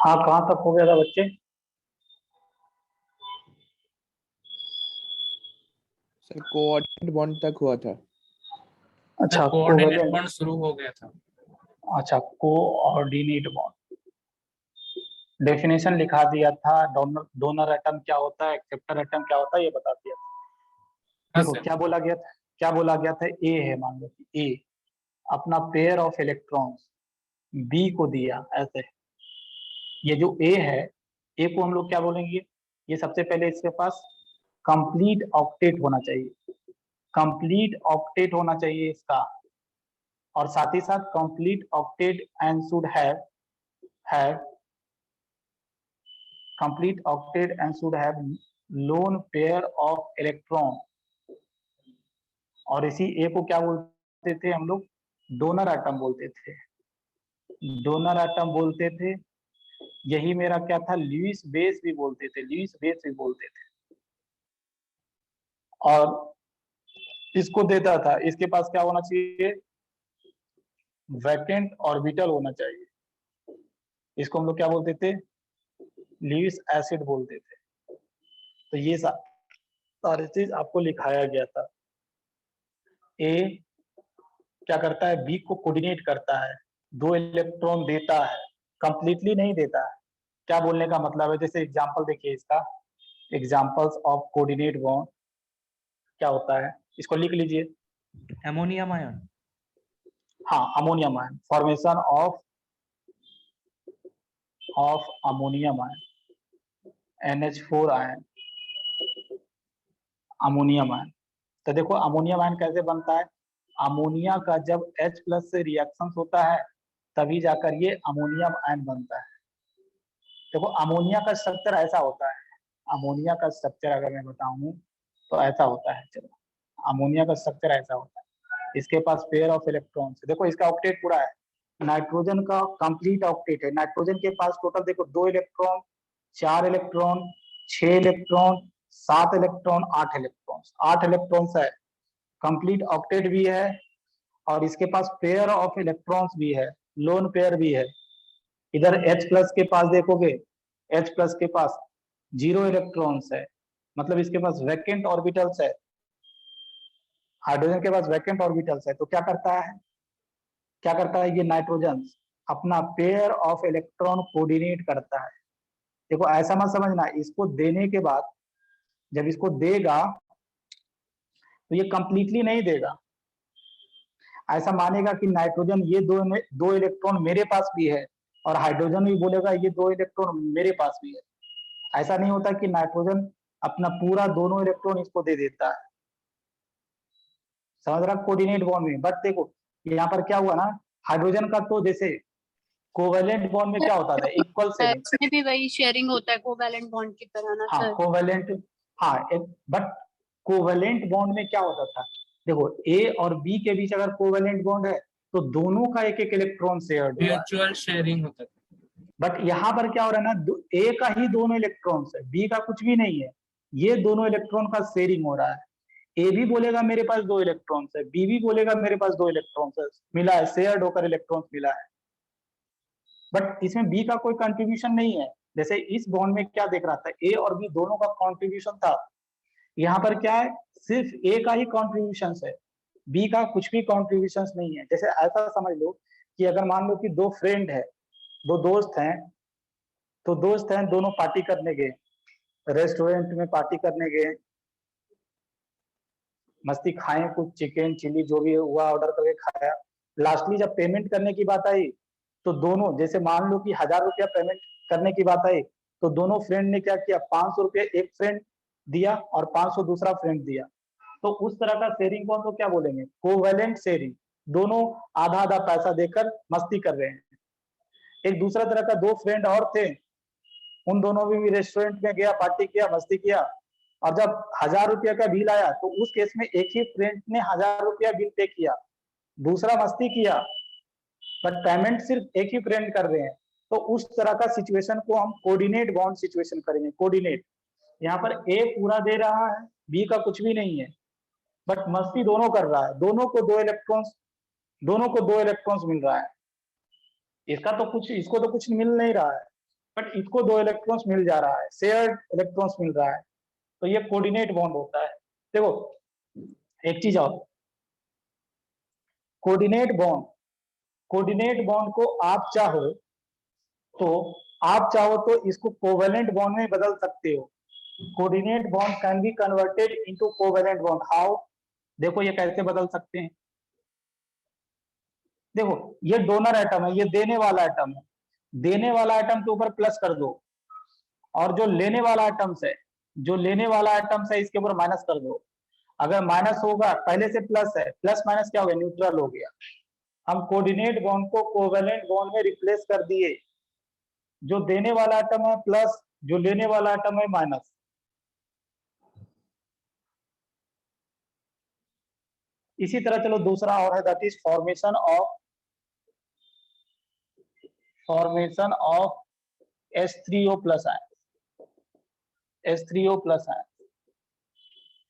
हाँ, कहाँ तक हो गया था बच्चे? सर कोऑर्डिनेट बॉन्ड तक हुआ था। अच्छा, कोऑर्डिनेट बॉन्ड शुरू हो गया था। अच्छा, कोऑर्डिनेट बॉन्ड डेफिनेशन लिखा दिया था। डोनर डोनर एटम क्या होता है, एक्सेप्टर एटम क्या होता है, ये बता दिया था। देखो क्या बोला गया था, क्या बोला गया था? ए है, मान लो कि ए अपना पेयर ऑफ इलेक्ट्रॉन्स बी को दिया ऐसे। ये जो ए है, ए को हम लोग क्या बोलेंगे? ये सबसे पहले इसके पास कंप्लीट ऑक्टेट होना चाहिए, कंप्लीट ऑक्टेट होना चाहिए इसका। और साथ ही साथ complete octet and should have complete octet and should have lone pair of electron. और इसी ए को क्या बोलते थे हम लोग? डोनर एटम बोलते थे, डोनर एटम बोलते थे। यही मेरा क्या था? लुईस बेस भी बोलते थे, लुईस बेस भी बोलते थे। और इसको देता था, इसके पास क्या होना चाहिए? वैकेंट ऑर्बिटल होना चाहिए। इसको हम लोग क्या बोलते थे? लुईस एसिड बोलते थे। तो ये सारी चीज आपको लिखाया गया था। ए क्या करता है? बी को कोऑर्डिनेट करता है, 2 इलेक्ट्रॉन देता है, कंप्लीटली नहीं देता है। क्या बोलने का मतलब है? जैसे एग्जांपल देखिए इसका, एग्जांपल्स ऑफ कोऑर्डिनेट बॉन्ड क्या होता है, इसको लिख लीजिए। Ammonium ion. हाँ, ammonium ion, formation of ammonium ion, NH4 ion, ammonium ion. तो देखो अमोनियम आयन कैसे बनता है? अमोनिया का जब H+ से रिएक्शन होता है तभी जाकर ये अमोनियम आयन बनता है। देखो अमोनिया का स्ट्रक्चर ऐसा होता है, अमोनिया का स्ट्रक्चर अगर मैं बताऊं तो ऐसा होता है। चलो, अमोनिया का स्ट्रक्चर ऐसा होता है, इसके पास पेयर ऑफ इलेक्ट्रॉन्स, देखो इसका ऑक्टेट पूरा है। नाइट्रोजन का कंप्लीट ऑक्टेट है, नाइट्रोजन के पास टोटल देखो 2 electron, 4 electron, 6 electron, 7 electron, 8 electron, 8 electrons है, कंप्लीट ऑक्टेट भी है। और इसके पास पेयर ऑफ इलेक्ट्रॉन्स भी है, लोन पेयर भी है। इधर H+ के पास देखोगे, H+ के पास 0 इलेक्ट्रॉन्स है, मतलब इसके पास वैकेंट ऑर्बिटल्स है। हाइड्रोजन के पास वैकेंट ऑर्बिटल्स है, तो क्या करता है? क्या करता है ये नाइट्रोजन? अपना पेयर ऑफ इलेक्ट्रॉन कोऑर्डिनेट करता है। देखो ऐसा मत समझना, इसको देने के बाद जब इसको देगा तो ये कंप्लीटली नहीं देगा। ऐसा मानेगा कि नाइट्रोजन ये दो इलेक्ट्रॉन मेरे पास भी है, और हाइड्रोजन भी बोलेगा ये 2 इलेक्ट्रॉन मेरे पास भी है। ऐसा नहीं होता कि नाइट्रोजन अपना पूरा दोनों इलेक्ट्रॉन इसको दे देता है, समझ रहा? कोऑर्डिनेट बॉन्ड में। बट देखो यहाँ पर क्या हुआ ना, हाइड्रोजन का तो जैसे कोवेलेंट बॉन्ड में क्या होता था? Equal sharing. इसमें भी वही शेयरिंग होता है कोवैलेंट बॉन्ड की तरह ना हाँ सर? कोवेलेंट, हाँ बट कोवेलेंट बॉन्ड में क्या होता था? देखो ए और बी के बीच अगर कोवेलेंट बॉन्ड है तो दोनों का एक एक इलेक्ट्रॉन शेयर, म्यूचुअल शेयरिंग होता है। बट यहाँ पर क्या हो रहा है ना, ए का ही दोनों इलेक्ट्रॉन्स है, बी का कुछ भी नहीं है, ये दोनों इलेक्ट्रॉन का शेयरिंग हो रहा है। ए भी बोलेगा मेरे पास 2 इलेक्ट्रॉन्स है, बी भी बोलेगा मेरे पास 2 इलेक्ट्रॉन्स है, मिला है, शेयर्ड होकर इलेक्ट्रॉन्स मिला है। बट इसमें बी का कोई कंट्रीब्यूशन नहीं है। जैसे इस बॉन्ड में क्या देख रहा था, ए और बी दोनों का कंट्रीब्यूशन था, यहाँ पर क्या है? सिर्फ ए का ही कॉन्ट्रीब्यूशन है, बी का कुछ भी कॉन्ट्रीब्यूशन नहीं है। जैसे ऐसा समझ लो कि अगर मान लो कि 2 फ्रेंड है, 2 दोस्त हैं, तो दोस्त हैं दोनों पार्टी करने गए, रेस्टोरेंट में पार्टी करने गए, मस्ती खाएं, कुछ चिकन चिली जो भी हुआ ऑर्डर करके खाया। लास्टली जब पेमेंट करने की बात आई तो दोनों, जैसे मान लो कि 1000 रुपया पेमेंट करने की बात आई, तो दोनों फ्रेंड ने क्या किया? 500 रुपया एक फ्रेंड दिया और 500 दूसरा फ्रेंड दिया। तो उस तरह का शेयरिंग को हम लोग क्या बोलेंगे? Covalent sharing. दोनों आधा आधा पैसा देकर मस्ती कर रहे हैं। एक दूसरा तरह का 2 फ्रेंड और थे, उन दोनों भी रेस्टोरेंट में गया, पार्टी किया, मस्ती किया, और जब 1000 रुपया का बिल आया तो उस केस में एक ही फ्रेंड ने 1000 रुपया बिल पे किया, दूसरा मस्ती किया, बट पेमेंट सिर्फ एक ही फ्रेंड कर रहे हैं। तो उस तरह का सिचुएशन को हम कोऑर्डिनेट बॉन्ड सिचुएशन करेंगे। कोऑर्डिनेट, यहाँ पर ए पूरा दे रहा है, बी का कुछ भी नहीं है, बट मस्ती दोनों कर रहा है, दोनों को 2 इलेक्ट्रॉन्स मिल रहा है। इसका तो कुछ, इसको तो कुछ मिल नहीं रहा है, बट इसको 2 इलेक्ट्रॉन्स मिल जा रहा है, शेयर्ड इलेक्ट्रॉन्स मिल रहा है, तो ये कोऑर्डिनेट बॉन्ड होता है। देखो एक चीज और, कोऑर्डिनेट बॉन्ड को आप चाहो तो इसको कोवेलेंट बॉन्ड में बदल सकते हो। Coordinate bond can be converted into covalent bond. How? देखो ये कैसे बदल सकते हैं। देखो ये डोनर एटम है, ये देने वाला एटम है, देने वाला एटम के ऊपर प्लस कर दो, और जो लेने वाला एटम्स है इसके ऊपर माइनस कर दो। अगर माइनस होगा, पहले से प्लस है, प्लस माइनस क्या हो गया, न्यूट्रल हो गया। हम कोऑर्डिनेट बॉन्ड को कोवेलेंट बॉन्ड में रिप्लेस कर दिए, जो देने वाला एटम है प्लस, जो लेने वाला एटम है माइनस। इसी तरह चलो दूसरा और है, that is formation of H3O plus ion, H3O plus ion,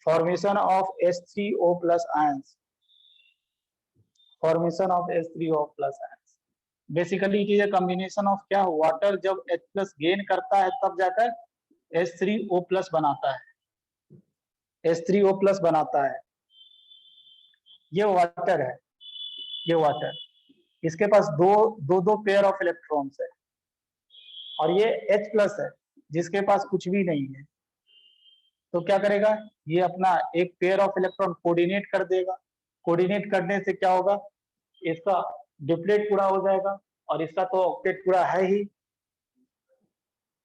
formation of H3O plus ions, formation of H3O plus ions. Basically it is a combination of क्या, वाटर जब H प्लस गेन करता है तब जाकर H3O प्लस बनाता है, H3O plus बनाता है। ये वाटर है, ये वाटर, इसके पास दो पेयर ऑफ इलेक्ट्रॉन्स है, और ये H प्लस है जिसके पास कुछ भी नहीं है। तो क्या करेगा, ये अपना एक पेयर ऑफ इलेक्ट्रॉन कोऑर्डिनेट कर देगा। कोऑर्डिनेट करने से क्या होगा, इसका डिप्लेट पूरा हो जाएगा, और इसका तो ऑक्टेट पूरा है ही।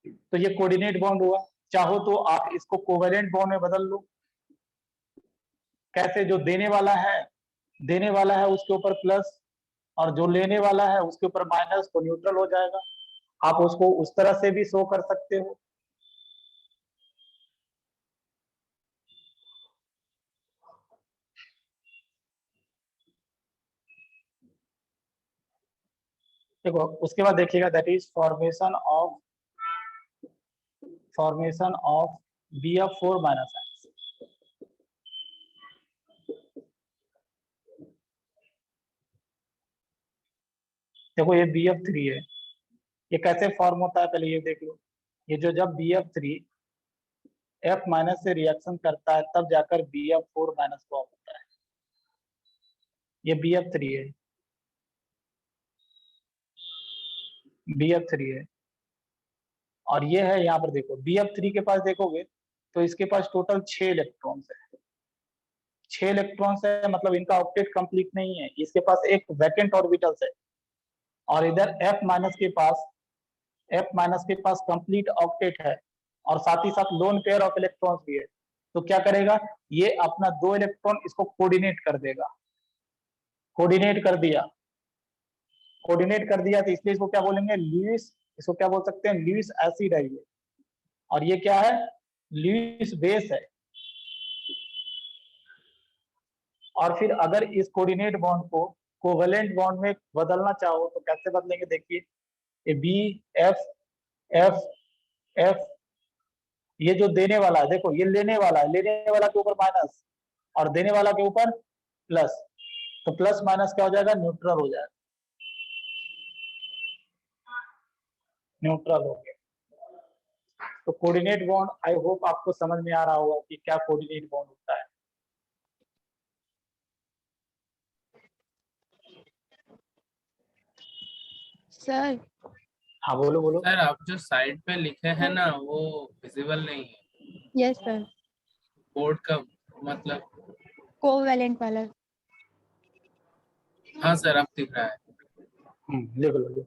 तो ये कोऑर्डिनेट बॉन्ड हुआ। चाहो तो आप इसको कोवेलेंट बॉन्ड में बदल लो। कैसे? जो देने वाला है उसके ऊपर प्लस, और जो लेने वाला है उसके ऊपर माइनस, तो न्यूट्रल हो जाएगा। आप उसको उस तरह से भी शो कर सकते हो। देखो उसके बाद देखिएगा, that is formation of BF4 minus ions. देखो ये BF3 है, ये कैसे फॉर्म होता है पहले ये देख लो। ये जो जब BF3 F माइनस से रिएक्शन करता है तब जाकर BF4 माइनस फॉर्म होता है। ये BF3 है, BF3 है, और ये है यहाँ पर देखो BF3 के पास देखोगे तो इसके पास टोटल 6 इलेक्ट्रॉन्स है। 6 इलेक्ट्रॉन्स है मतलब इनका ऑक्टेट कंप्लीट नहीं है, इसके पास एक वैकेंट ऑर्बिटल्स है, और इधर F माइनस के पास कंप्लीट ऑक्टेट है, और साथ ही साथ लोन पेयर ऑफ इलेक्ट्रॉन्स भी है। तो क्या करेगा, ये अपना 2 इलेक्ट्रॉन इसको कोऑर्डिनेट कर देगा। कोऑर्डिनेट कर दिया तो इसलिए इसको क्या बोलेंगे, लुईस, इसको क्या बोल सकते हैं, लुईस एसिड है ये। और ये क्या है, लुईस बेस है। और फिर अगर इस कोऑर्डिनेट बॉन्ड को कोवेलेंट बॉन्ड में बदलना चाहो तो कैसे बदलेंगे, देखिए ये BF ये जो देने वाला है, देखो ये लेने वाला है, लेने वाला के ऊपर माइनस और देने वाला के ऊपर प्लस, तो प्लस माइनस क्या हो जाएगा, न्यूट्रल हो जाएगा, न्यूट्रल हो गया। तो कोऑर्डिनेट बॉन्ड, आई होप आपको समझ में आ रहा होगा कि क्या कोऑर्डिनेट बॉन्ड होता है। सर हाँ बोलो बोलो। सर आप जो साइड पे लिखे हैं ना वो विजिबल नहीं है, यस सर, बोर्ड का मतलब। कोवैलेंट वाला। हाँ सर अब दिख रहा है। लिख लो।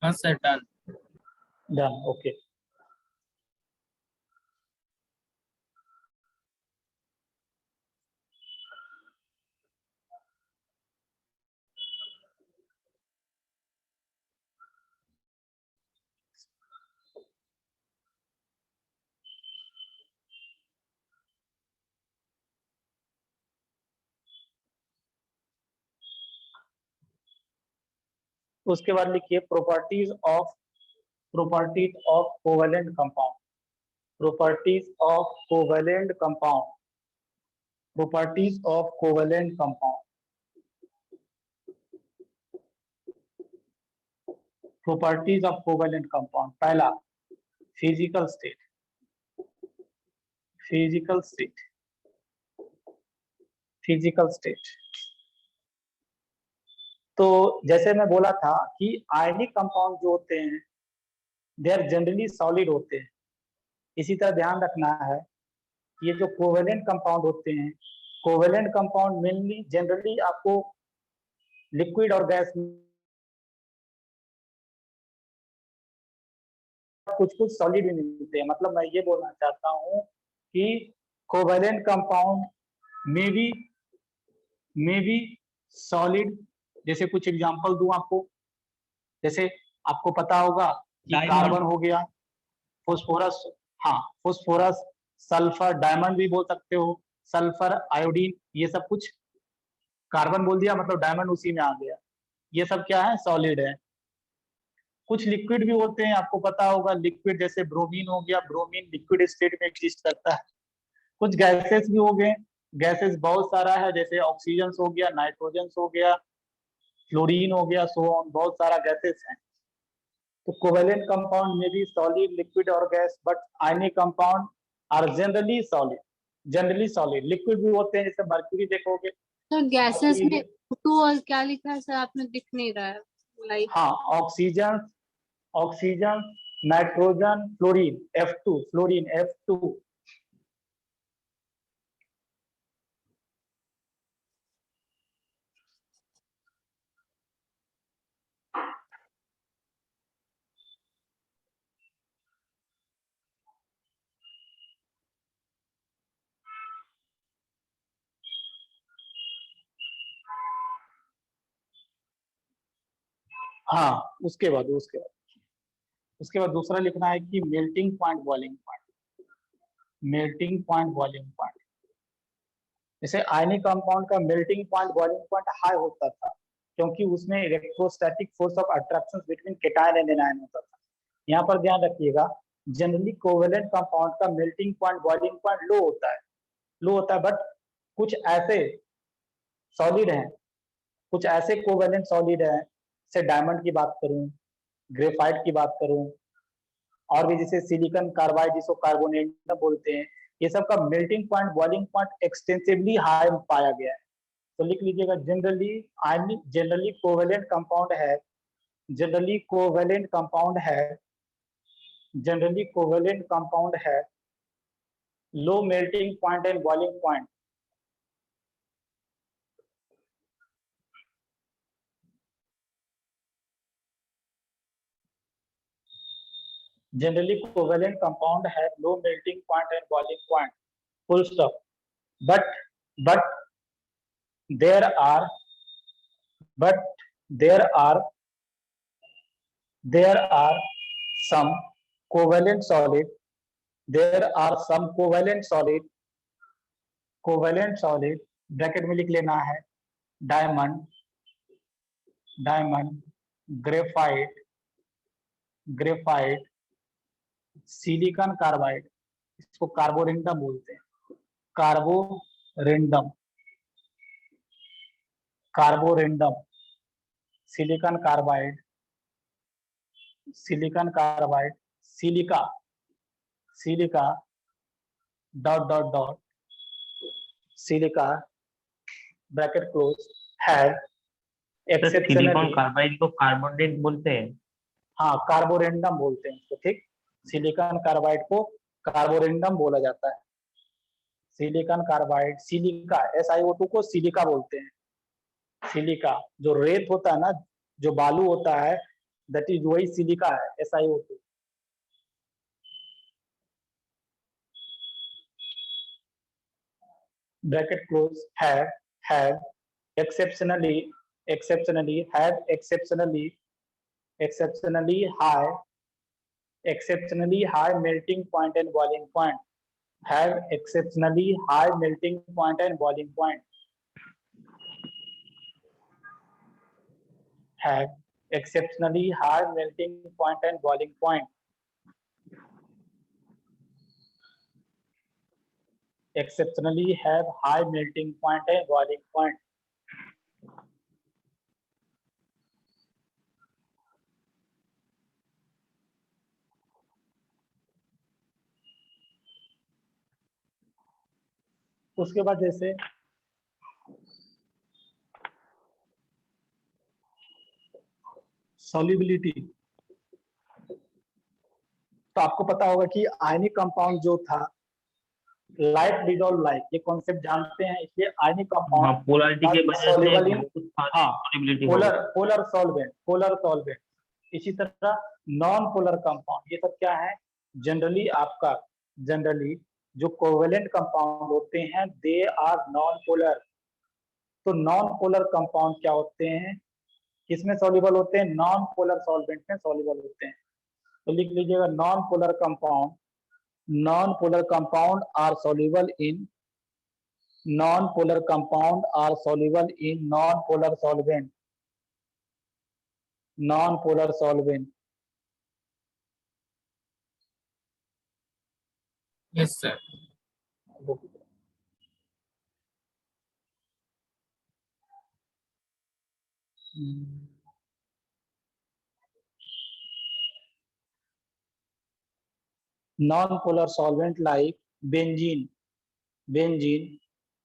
हाँ सर डन। Done, okay. उसके बाद लिखिए properties of covalent compound, properties of covalent compound, properties of covalent compound, properties of covalent compound. पहला physical state, physical state, physical state. तो जैसे मैं बोला था कि आयनिक कंपाउंड जो होते हैं दे आर जनरली सॉलिड होते हैं। इसी तरह ध्यान रखना है ये जो कोवेलेंट कंपाउंड होते हैं, कोवेलेंट कंपाउंड मेनली जनरली आपको लिक्विड और गैस कुछ कुछ सॉलिड भी मिलते हैं। मतलब मैं ये बोलना चाहता हूँ कि कोवेलेंट कंपाउंड में भी सॉलिड। जैसे कुछ एग्जांपल दूं आपको, जैसे आपको पता होगा कि कार्बन हो गया, फोस्फोरस, हाँ फोस्फोरस, सल्फर, डायमंड भी बोल सकते हो, सल्फर, आयोडीन, ये सब कुछ कार्बन बोल दिया मतलब डायमंड उसी में आ गया। ये सब क्या है, सॉलिड है। कुछ लिक्विड भी होते हैं, आपको पता होगा लिक्विड जैसे ब्रोमीन हो गया, ब्रोमीन लिक्विड स्टेट में एग्जिस्ट करता है। कुछ गैसेस भी हो गए, गैसेस बहुत सारा है, जैसे ऑक्सीजन हो गया, नाइट्रोजन हो गया, फ्लोरीन हो गया, सो ऑन, बहुत सारा गैसेस है। तो कोवेलेंट कंपाउंड में भी सॉलिड, लिक्विड और gas, but ionic compound are generally solid, generally solid. Liquid भी होते हैं, जैसे मर्क्यूरी देखोगे। तो गैसेस में टू और क्या लिखा है सर, आपने दिख नहीं रहा है लाइट। हाँ, oxygen, oxygen, nitrogen, fluorine, F2, fluorine F2। हाँ, उसके बाद दूसरा लिखना है कि melting point, boiling point, melting point, boiling point. जैसे आयनिक कंपाउंड का melting point, boiling point high होता था क्योंकि उसमें electrostatic force of attraction between cation and anion होता था। यहाँ पर ध्यान रखिएगा, जनरली कोवेलेंट कंपाउंड का मेल्टिंग पॉइंट, बॉइलिंग पॉइंट लो होता है, लो होता है। बट कुछ ऐसे सॉलिड हैं, कुछ ऐसे कोवेलेंट सॉलिड हैं, जैसे डायमंड की बात करूं, ग्रेफाइट की बात करूं, और भी जैसे सिलिकॉन कार्बाइड जिसको कार्बोनेट बोलते हैं, ये सब का melting point, boiling point extensively high पाया गया है। तो लिख लीजिएगा, जनरली आयनिक, जनरली कोवेलेंट कंपाउंड है, जनरली कोवेलेंट कंपाउंड है, जनरली कोवेलेंट कंपाउंड है low melting point and boiling point. Generally covalent compound have low melting point and boiling point, full stop. But there are some covalent solid, there are some covalent solid bracket में लिख लेना है, diamond, graphite, silicon carbide, इसको Carborundum बोलते हैं, Carborundum, silicon carbide, silica, dot silica, bracket close, have exceptionally, silicon carbide को carbonate बोलते हैं। हाँ, कार्बोरेंडम बोलते हैं इसको, ठीक। सिलिकॉन कार्बाइड को कार्बोरेंडम बोला जाता है। सिलिकॉन कार्बाइड, सिलिका, SiO2 को सिलिका बोलते हैं। सिलिका जो रेत होता है ना, जो बालू होता है, दैट इज वही सिलिका है, SiO2। Bracket close, have exceptionally high melting point and boiling point, have exceptionally high melting point and boiling point, have exceptionally high melting point and boiling point. Exceptionally have high melting point and boiling point. उसके बाद जैसे solubility, तो आपको पता होगा कि ionic compound जो था लाइट डिसॉल्व लाइट, ये कॉन्सेप्ट जानते हैं, इसलिए आयनिक कंपाउंड पोलैरिटी के वजह से सॉल्युबल पोलर सॉल्वेंट। इसी तरह नॉन पोलर कंपाउंड, ये सब क्या है, जनरली जो कोवेलेंट कंपाउंड होते हैं दे आर नॉन पोलर। तो नॉन पोलर कंपाउंड क्या होते हैं, किसमें सॉल्युबल होते हैं, नॉन पोलर सॉल्वेंट में सॉल्युबल होते हैं। तो लिख लीजिएगा non polar compound are soluble in non polar solvent. Yes sir. Non-polar solvent like benzene,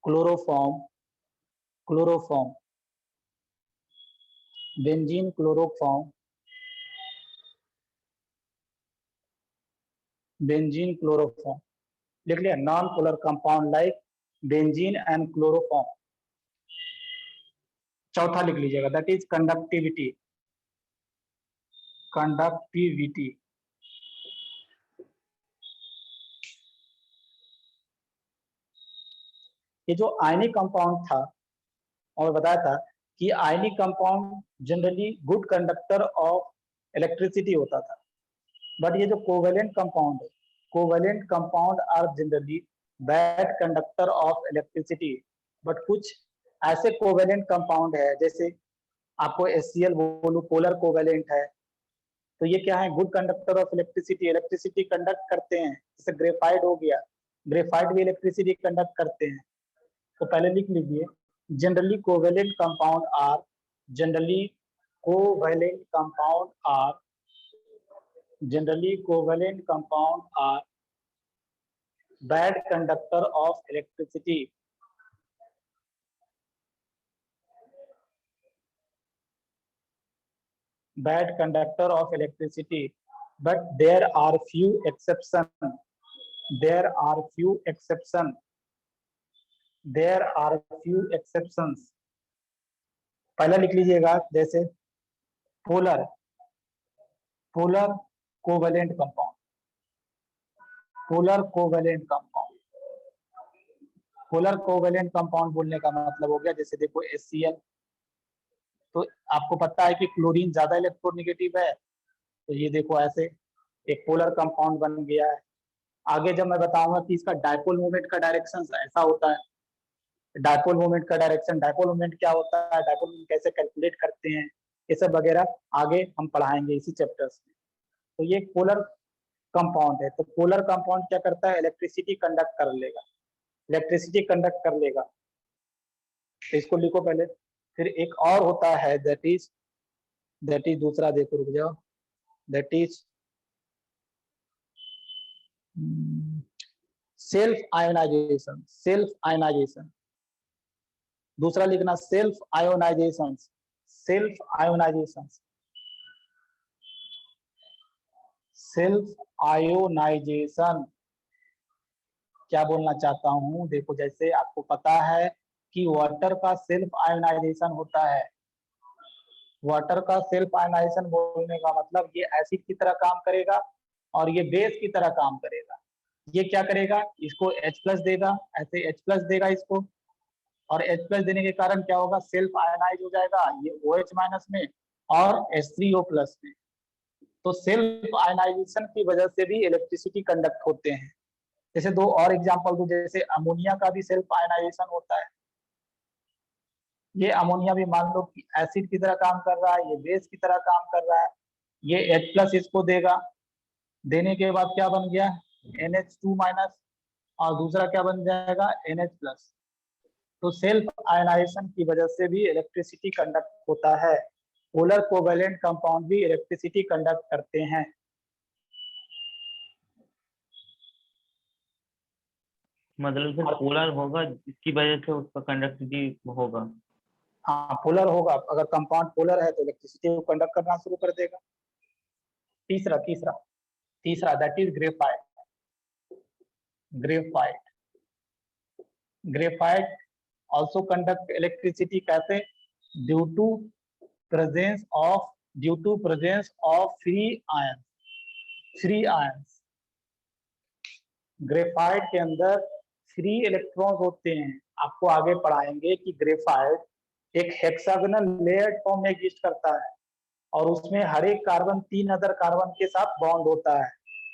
chloroform, benzene, chloroform, लिख लिया। Non polar compound like benzene and chloroform. चौथा लिख लीजिएगा, दैट इज कंडक्टिविटी। ये जो आयनिक कंपाउंड था और बताया था कि ionic compound generally good conductor of electricity होता था, बट ये जो covalent compound are generally bad conductor of electricity. But कुछ ऐसे कोवेलेंट कंपाउंड है, जैसे आपको HCl बोलूं, पोलर कोवेलेंट है, तो ये क्या है, good conductor of electricity conduct करते हैं। जैसे ग्रेफाइट हो गया, ग्रेफाइट भी इलेक्ट्रिसिटी कंडक्ट करते हैं। तो पहले लिख लीजिए, generally covalent compound are bad conductor of electricity. But there are few exceptions। पहला लिख लीजिएगा, जैसे polar covalent compound. Polar covalent compound बोलने का मतलब हो गया, जैसे देखो HCl, तो आपको पता है कि क्लोरीन ज्यादा इलेक्ट्रोनेगेटिव है, तो ये देखो ऐसे एक पोलर कंपाउंड बन गया है। आगे जब मैं बताऊंगा कि इसका डायपोल मोमेंट का डायरेक्शन ऐसा होता है, डायपोल मोमेंट क्या होता है, डायपोल मोमेंट कैसे कैलकुलेट करते हैं, ये सब वगैरह आगे हम पढ़ाएंगे इसी चैप्टर्स में। तो ये पोलर कंपाउंड है, तो पोलर कंपाउंड क्या करता है, इलेक्ट्रिसिटी कंडक्ट कर लेगा। तो इसको लिखो पहले। फिर एक और होता है, दैट इज दूसरा, देखो रुक जाओ, दैट इज सेल्फ आयोनाइजेशन। दूसरा लिखना सेल्फ आयोनाइजेशन। क्या बोलना चाहता हूं, देखो जैसे आपको पता है कि वाटर का सेल्फ आयोनाइजेशन होता है। वाटर का सेल्फ आयोनाइजेशन बोलने का मतलब ये एसिड की तरह काम करेगा और ये बेस की तरह काम करेगा। ये क्या करेगा, इसको H+ देगा, ऐसे H+ देगा इसको, और H+ देने के कारण क्या होगा, सेल्फ आयोनाइज हो जाएगा ये OH- में और H3O+ में। तो सेल्फ आयोनाइजेशन की वजह से भी इलेक्ट्रिसिटी कंडक्ट होते हैं। जैसे दो और एग्जांपल दूं, जैसे अमोनिया का भी सेल्फ आयोनाइजेशन होता है, ये अमोनिया भी मान लो कि एसिड की तरह काम कर रहा है, ये बेस की तरह काम कर रहा है, ये H+ इसको देगा, देने के बाद क्या बन गया NH2- और दूसरा क्या बन जाएगा NH+। तो सेल्फ आयनाइजेशन की वजह से भी इलेक्ट्रिसिटी कंडक्ट होता है। पोलर कोवेलेंट कंपाउंड भी इलेक्ट्रिसिटी कंडक्ट करते हैं। मतलब फिर पोलर होगा जिसकी वजह से उसका कंडक्टिविटी होगा। हाँ पोलर होगा, अगर कंपाउंड पोलर है तो इलेक्ट्रिसिटी को कंडक्ट करना शुरू कर देगा। तीसरा तीसरा तीसरा that is graphite. Graphite graphite also conduct electricity कैसे? due to presence of free ions। Graphite के अंदर फ्री इलेक्ट्रॉन्स होते हैं। आपको आगे पढ़ाएंगे कि ग्रेफाइट एक हेक्सागोनल लेयर्ड फॉर्म में एग्जिस्ट करता है और उसमें हर एक कार्बन 3 अदर कार्बन के साथ बॉन्ड होता है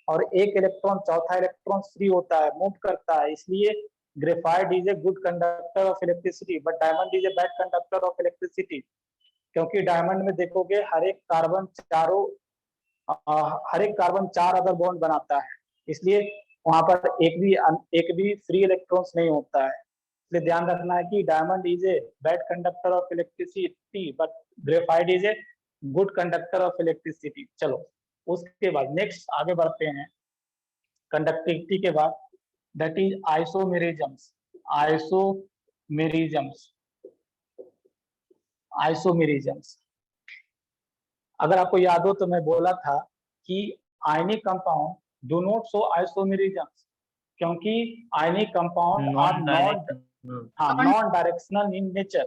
और एक इलेक्ट्रॉन चौथा इलेक्ट्रॉन फ्री होता है, मूव करता है। इसलिए graphite is a good conductor of electricity but diamond is a bad conductor of electricity. क्योंकि डायमंड में देखोगे हर एक कार्बन 4 अदर बॉन्ड बनाता है, इसलिए वहां पर एक भी फ्री इलेक्ट्रॉन्स नहीं होता है। इसलिए ध्यान रखना है कि diamond is a bad conductor of electricity but graphite is a good conductor of electricity. चलो उसके बाद नेक्स्ट आगे बढ़ते हैं। कंडक्टिविटी के बाद दैट इज आइसोमेरिज्म्स। आइसोमेरिज्म्स अगर आपको याद हो तो मैं बोला था कि ionic compound do not show isomerisms क्योंकि ionic compound are non directional in nature.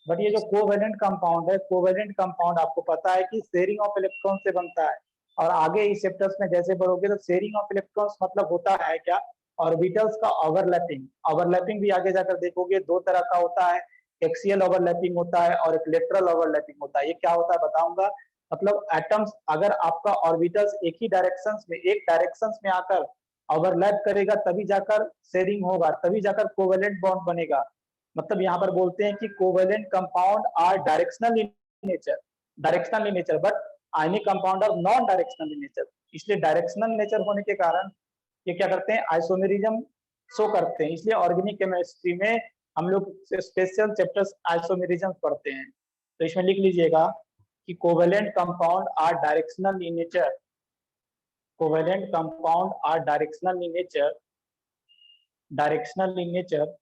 But ये जो कोवेलेंट कंपाउंड है, कोवेलेंट कंपाउंड आपको पता है कि शेयरिंग ऑफ इलेक्ट्रॉन से बनता है और आगे इस चैप्टर्स में जैसे बढ़ोगे तो शेयरिंग ऑफ इलेक्ट्रॉन्स मतलब होता है क्या? ऑर्बिटल्स का ओवरलैपिंग। ओवरलैपिंग भी आगे जाकर देखोगे दो तरह का होता है, एक्सियल ओवरलैपिंग होता है और एक लेटरल ओवरलैपिंग होता है। ये क्या होता है बताऊंगा। मतलब एटम्स अगर आपका ऑर्बिटल्स एक ही डायरेक्शंस में आकर ओवरलैप करेगा तभी जाकर शेयरिंग होगा, तभी जाकर कोवेलेंट बॉन्ड बनेगा। मतलब यहाँ पर बोलते हैं कि covalent compound are directional in nature but ionic compound are non directional in nature. इसलिए डायरेक्शनल नेचर होने के कारण ये क्या करते हैं? आइसोमेरिज्म शो करते हैं। इसलिए ऑर्गेनिक केमिस्ट्री में हम लोग स्पेशल चैप्टर्स आइसोमेरिज्म पढ़ते हैं। तो इसमें लिख लीजिएगा कि covalent compound are directional in nature. Covalent compound are directional in nature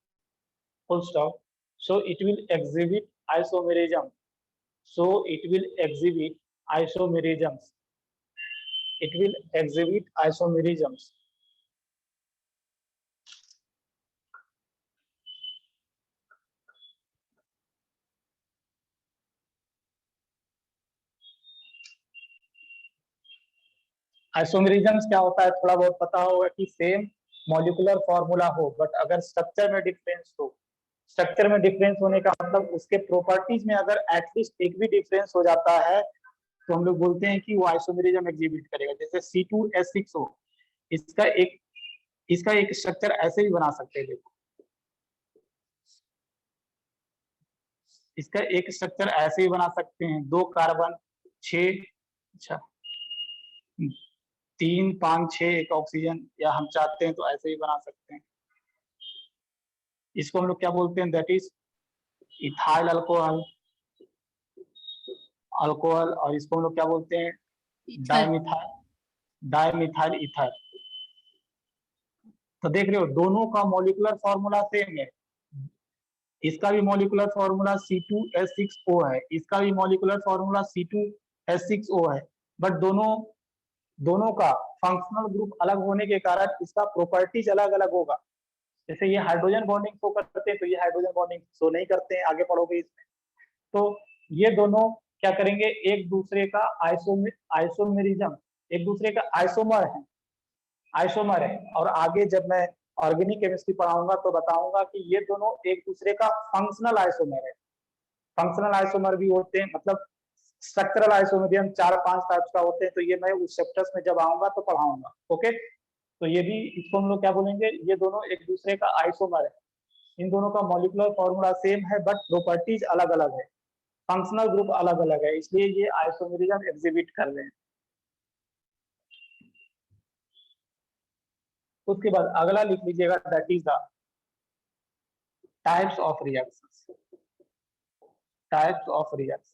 full stop. So it will exhibit isomerism. It will exhibit isomerisms. आइसोमेरिज्म्स क्या होता है थोड़ा बहुत पता होगा कि सेम मॉलिक्यूलर फॉर्मूला हो बट अगर स्ट्रक्चर में डिफरेंस हो। स्ट्रक्चर में डिफरेंस होने का मतलब उसके प्रॉपर्टीज में अगर एटलीस्ट एक भी डिफरेंस हो जाता है तो हम लोग बोलते हैं कि वो आइसोमेरिज्म एग्जिबिट करेगा। जैसे C2H6 हो, इसका एक स्ट्रक्चर ऐसे भी बना सकते हैं। देखो इसका एक स्ट्रक्चर ऐसे ही बना सकते हैं, 2 कार्बन 6 3 5 6 एक ऑक्सीजन, या हम चाहते हैं तो ऐसे ही बना सकते हैं। इसको हम लोग क्या बोलते हैं? That is ethyl alcohol. और इसको हम लोग क्या बोलते हैं? Dimethyl ether. तो देख रहे हो दोनों का मॉलिक्यूलर फॉर्मूला सेम है। इसका भी मॉलिक्यूलर फॉर्मूला C2H6O है, इसका भी मॉलिक्यूलर फॉर्मूला C2H6O है, बट दोनों का फंक्शनल ग्रुप अलग होने के कारण इसका प्रॉपर्टीज अलग अलग होगा। जैसे ये हाइड्रोजन बॉन्डिंग शो करते हैं तो ये हाइड्रोजन बॉन्डिंग शो नहीं करते हैं, आगे पढ़ोगे इसमें। तो ये दोनों क्या करेंगे? एक दूसरे का आइसोमेरिज्म, एक दूसरे का आइसोमर है। और आगे जब मैं ऑर्गेनिक केमिस्ट्री पढ़ाऊंगा तो बताऊंगा कि ये दोनों एक दूसरे का फंक्शनल आइसोमर है। फंक्शनल आइसोमर भी होते हैं, मतलब स्ट्रक्चरल आइसोमेरिज्म 4-5 टाइप्स का होते हैं। तो ये मैं उस चैप्टर्स में जब आऊंगा तो पढ़ाऊंगा। ओके, तो ये भी इसको हम लोग क्या बोलेंगे? ये दोनों एक दूसरे का आइसोमर है। इन दोनों का मॉलिक्यूलर फॉर्मूला सेम है बट प्रॉपर्टीज अलग अलग है, फंक्शनल ग्रुप अलग अलग है, इसलिए ये आइसोमेरिज्म एग्जिबिट कर रहे हैं। उसके बाद अगला लिख लीजिएगा, that is the types of reactions. Types of reactions,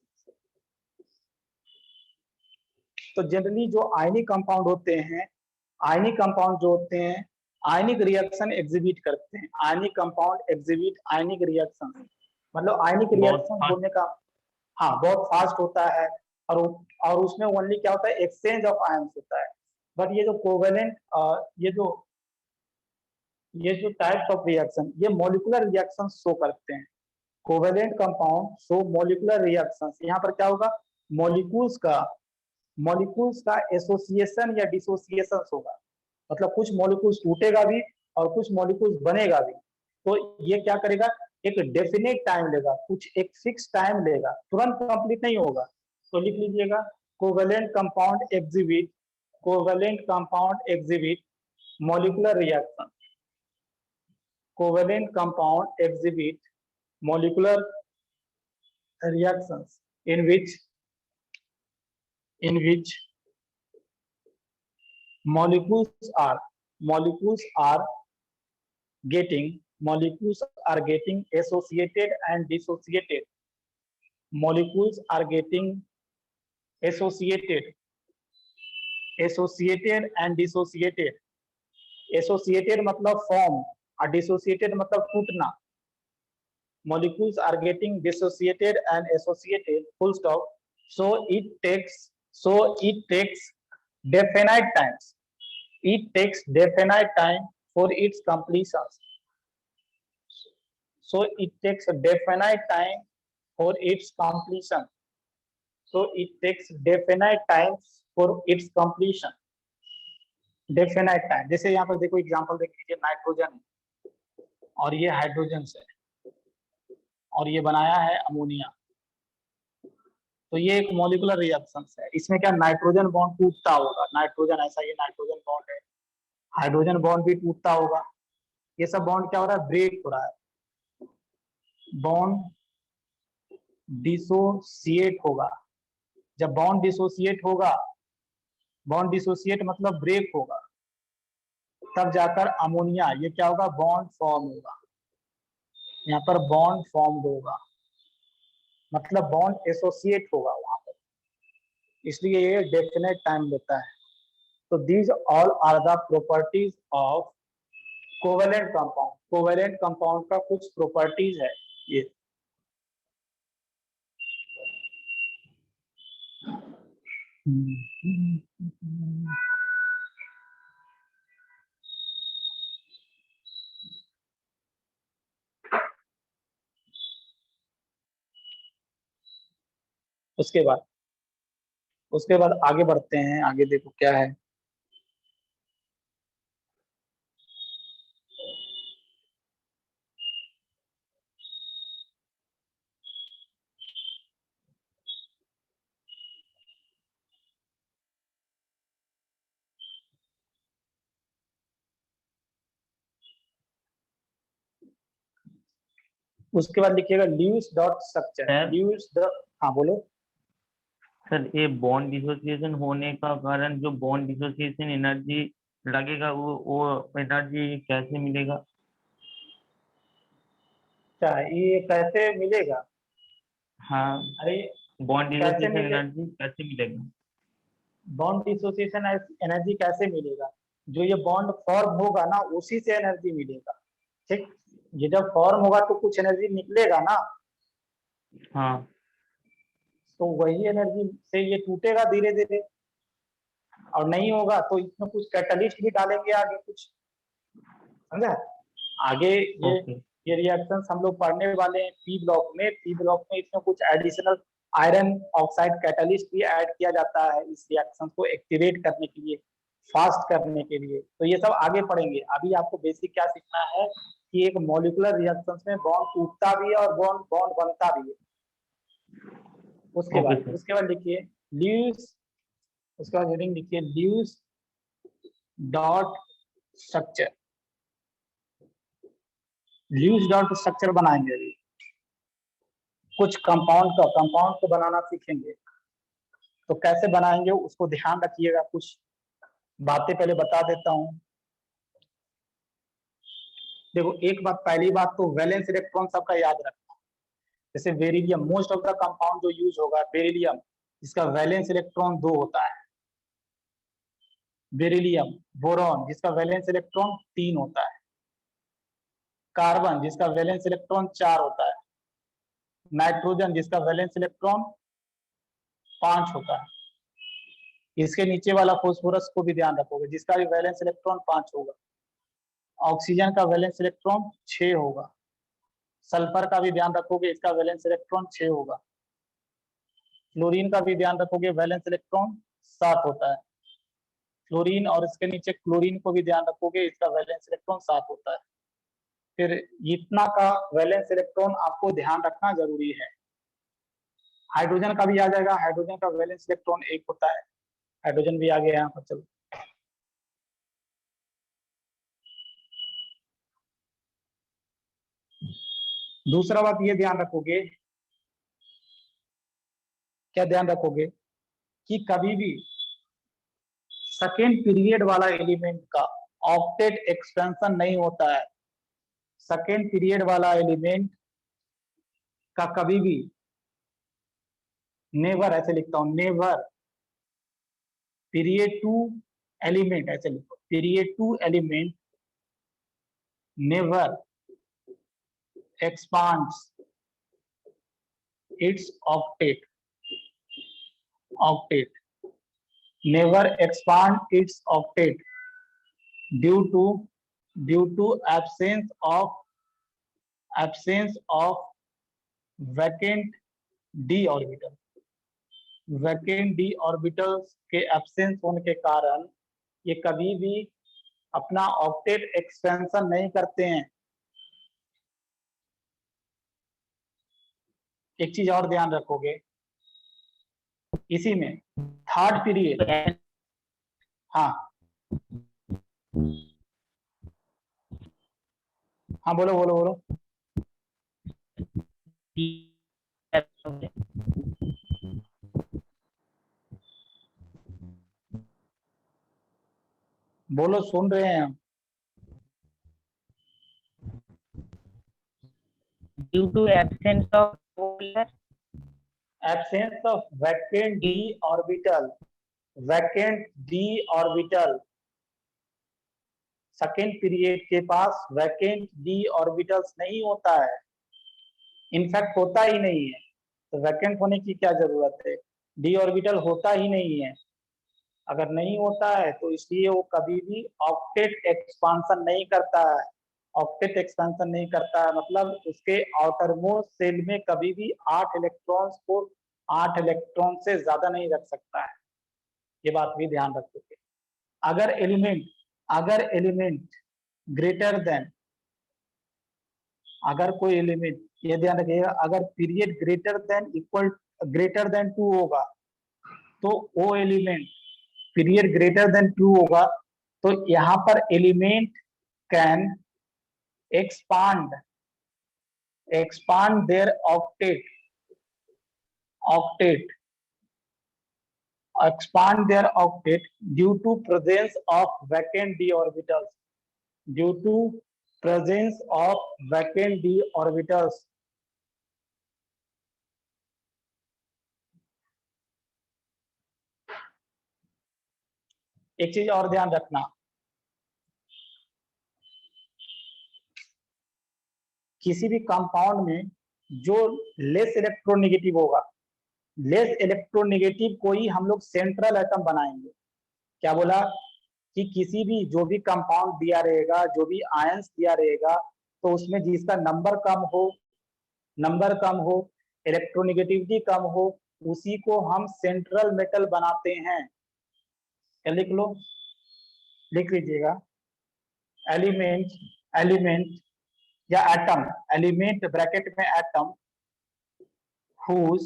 तो जनरली जो आयनिक कंपाउंड होते हैं, आयनिक कंपाउंड जो होते हैं आयनिक रिएक्शन एग्जिबिट करते हैं। आयनिक कंपाउंड एग्जिबिट आयनिक रिएक्शन, मतलब आयनिक रिएक्शन होने का, हाँ बहुत फास्ट होता है, और उसमें ओनली क्या होता है, एक्सचेंज ऑफ आयंस होता है। बट ये जो कोवेलेंट, ये जो टाइप्स ऑफ रिएक्शन, ये मॉलिक्यूलर रिएक्शन शो करते हैं। Covalent compound show molecular reactions. यहाँ पर क्या होगा, मॉलिक्यूल्स का एसोसिएशन या डिसोसिएशन होगा, मतलब कुछ मॉलिक्यूल्स टूटेगा भी और कुछ मॉलिक्यूल्स बनेगा भी। तो ये क्या करेगा, एक डेफिनेट टाइम लेगा, कुछ एक फिक्स टाइम लेगा, तुरंत कंप्लीट नहीं होगा। तो लिख लीजिएगा, covalent compound exhibit, covalent compound exhibit molecular reaction. Covalent compound exhibit molecular reactions in which molecules are getting associated and dissociated. Molecules are getting associated and dissociated. Associated मतलब form और dissociated मतलब टूटना। Molecules are getting dissociated and associated, full stop. So it takes definite times. It takes definite time for its completion. So it takes a definite time for its completion. So it takes definite time for its completion. Definite time. जैसे यहाँ पर देखो example देख लीजिए, nitrogen और ये hydrogen से, और ये बनाया है अमोनिया। तो ये एक मॉलिक्यूलर रिएक्शन है। इसमें क्या, नाइट्रोजन बॉन्ड टूटता होगा, नाइट्रोजन ऐसा, ये नाइट्रोजन बॉन्ड है, हाइड्रोजन बॉन्ड भी टूटता होगा। ये सब बॉन्ड क्या हो रहा है, ब्रेक हो रहा है, बॉन्ड डिसोसिएट होगा। जब बॉन्ड डिसोसिएट होगा, बॉन्ड डिसोसिएट मतलब ब्रेक होगा, तब जाकर अमोनिया, ये क्या होगा, बॉन्ड फॉर्म होगा। यहाँ पर बॉन्ड फॉर्म होगा, मतलब बॉन्ड एसोसिएट होगा वहां पर, इसलिए ये डेफिनेट टाइम लेता है। तो these all are the properties of covalent compound. Covalent compound का कुछ प्रॉपर्टीज है ये। उसके बाद आगे बढ़ते हैं, आगे देखो क्या है। उसके बाद लिखिएगा Lewis dot structure. Lewis the, हाँ बोलो सर। ये बॉन्ड डिसोसिएशन होने का कारण, जो बॉन्ड डिसोसिएशन एनर्जी लगेगा, वो एनर्जी कैसे मिलेगा? क्या ये कैसे मिलेगा? हाँ, अरे बॉन्ड डिसोसिएशन एनर्जी कैसे मिलेगा? बॉन्ड डिसोसिएशन एनर्जी कैसे मिलेगा, जो ये बॉन्ड फॉर्म होगा ना, उसी से एनर्जी मिलेगा। ठीक, ये जब फॉर्म होगा तो कुछ एनर्जी निकलेगा ना, हाँ, तो वही एनर्जी से ये टूटेगा धीरे धीरे, और नहीं होगा तो इसमें कुछ कैटलिस्ट भी डालेंगे आगे, कुछ समझा आगे। ये रिएक्शंस हम लोग पढ़ने वाले हैं पी ब्लॉक में। पी ब्लॉक में इसमें कुछ एडिशनल आयरन ऑक्साइड कैटलिस्ट भी ऐड किया जाता है इस रिएक्शन को एक्टिवेट करने के लिए, फास्ट करने के लिए। तो ये सब आगे पढ़ेंगे। अभी आपको बेसिक क्या सीखना है कि एक मॉलिक्यूलर रिएक्शंस में बॉन्ड टूटता भी है और बॉन्ड बनता भी है। उसके बाद लिखिए ल्यूइस, उसके बाद हेडिंग लिखिए Lewis dot structure. ल्यूज dot structure बनाएंगे अभी, कुछ कंपाउंड को बनाना सीखेंगे। तो कैसे बनाएंगे उसको ध्यान रखिएगा, कुछ बातें पहले बता देता हूं। देखो एक बात, पहली बात तो वैलेंस इलेक्ट्रॉन सबका याद रखना। जैसे beryllium, most of the compound जो यूज होगा बेरिलियम, जिसका वैलेंस इलेक्ट्रॉन 2 होता है। बेरिलियम, बोरॉन जिसका वैलेंस इलेक्ट्रॉन 3 होता है। कार्बन जिसका वैलेंस इलेक्ट्रॉन 4 होता है। नाइट्रोजन जिसका वैलेंस इलेक्ट्रॉन 5 होता है। इसके नीचे वाला फास्फोरस को भी ध्यान रखोगे, जिसका भी वैलेंस इलेक्ट्रॉन 5 होगा। ऑक्सीजन का वैलेंस इलेक्ट्रॉन 6 होगा। सल्फर का भी ध्यान रखोगे, इसका वैलेंस इलेक्ट्रॉन 6 होगा। फ्लोरीन का भी ध्यान रखोगे, वैलेंस इलेक्ट्रॉन 7 होता है। फ्लोरीन और इसके नीचे क्लोरीन को भी ध्यान रखोगे, इसका वैलेंस इलेक्ट्रॉन 7 होता है। फिर इतना का वैलेंस इलेक्ट्रॉन आपको ध्यान रखना जरूरी है। हाइड्रोजन का भी आ जाएगा, हाइड्रोजन का वैलेंस इलेक्ट्रॉन 1 होता है। हाइड्रोजन भी आ गया यहाँ पर। चलो दूसरा बात ये ध्यान रखोगे, क्या ध्यान रखोगे कि कभी भी सेकेंड पीरियड वाला एलिमेंट का ऑक्टेट एक्सपेंशन नहीं होता है। सेकेंड पीरियड वाला एलिमेंट का कभी भी नेवर, ऐसे लिखता हूं, नेवर पीरियड 2 एलिमेंट, ऐसे लिखो, period 2 element never expands its octet never expand its octet due to absence of vacant d orbital। Vacant D orbitals के एब्सेंस होने के कारण ये कभी भी अपना ऑक्टेट एक्सपेंशन नहीं करते हैं। एक चीज और ध्यान रखोगे, इसी में थर्ड पीरियड, हाँ हाँ बोलो बोलो बोलो। बोलो, सुन रहे हैं हम। Due to absence of vacant d orbital, vacant d orbital, second period के पास वैकेंट डी ऑर्बिटल्स नहीं होता है, इनफैक्ट होता ही नहीं है। तो वैकेंट होने की क्या जरूरत है, डी ऑर्बिटल होता ही नहीं है। अगर नहीं होता है तो इसलिए वो कभी भी ऑक्टेट एक्सपांशन नहीं करता है। ऑक्टेट एक्सपेंशन नहीं करता है मतलब उसके आउटर मोस्ट सेल में कभी भी 8 इलेक्ट्रॉन्स को 8 इलेक्ट्रॉन से ज्यादा नहीं रख सकता है। ये बात भी ध्यान रखोगे। अगर एलिमेंट ग्रेटर देन, अगर कोई एलिमेंट, ये ध्यान रखिएगा, अगर पीरियड ग्रेटर देन 2 होगा तो वो एलिमेंट, पीरियड ग्रेटर देन 2 होगा तो यहाँ पर element can expand their octet due to presence of vacant d orbitals, एक चीज और ध्यान रखना, किसी भी कंपाउंड में जो लेस इलेक्ट्रोनेगेटिव होगा, लेस इलेक्ट्रोनेगेटिव को ही हम लोग सेंट्रल एटम बनाएंगे। क्या बोला कि किसी भी जो भी कंपाउंड दिया रहेगा, जो भी आयंस दिया रहेगा, तो उसमें जिसका नंबर कम हो, इलेक्ट्रोनेगेटिविटी कम हो, उसी को हम सेंट्रल मेटल बनाते हैं। क्या लिख लो, लिख लीजिएगा, एलिमेंट या एटम, एलिमेंट ब्रैकेट में atom whose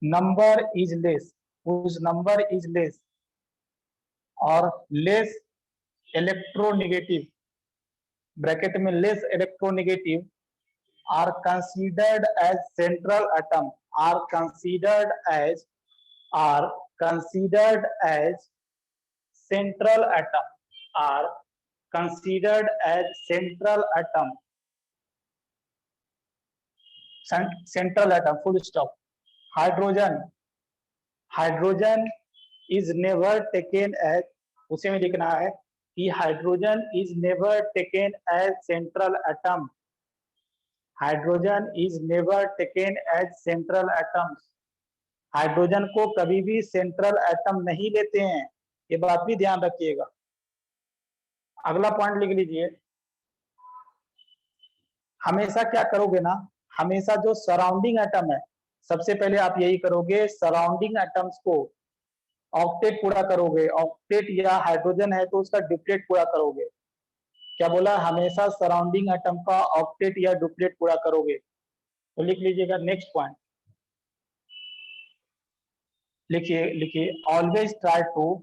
number is less or less electronegative, bracket में less electronegative are considered as central atom, are considered as central atom, are considered as central atom, central atom, full stop. Hydrogen is never taken as, उसे में लिखना है कि hydrogen is never taken as central atom, hydrogen is never taken as central atoms, hydrogen को कभी भी central atom नहीं लेते हैं, ये बात भी ध्यान रखिएगा। अगला पॉइंट लिख लीजिए, हमेशा क्या करोगे ना, हमेशा जो सराउंडिंग एटम है, सबसे पहले आप यही करोगे, सराउंडिंग एटम्स को ऑक्टेट पूरा करोगे, ऑक्टेट या हाइड्रोजन है तो उसका डुप्लेट पूरा करोगे। क्या बोला, हमेशा सराउंडिंग एटम का ऑक्टेट या डुप्लेट पूरा करोगे। तो लिख लीजिएगा नेक्स्ट पॉइंट, लिखिए always try to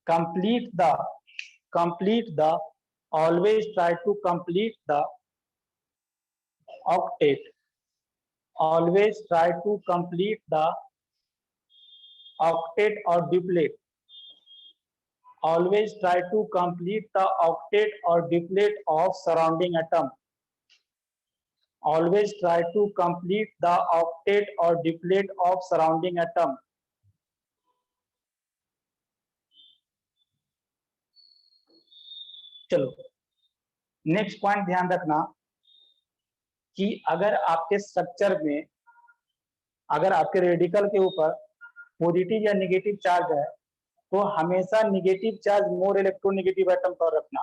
complete the always try to complete the octet, always try to complete the octet or duplet, always try to complete the octet or duplet of surrounding atom, always try to complete the octet or duplet of surrounding atom। चलो next point ध्यान रखना कि अगर आपके structure में, अगर आपके radical के ऊपर पॉजिटिव या नेगेटिव चार्ज है तो हमेशा negative charge more electronegative atom पर रखना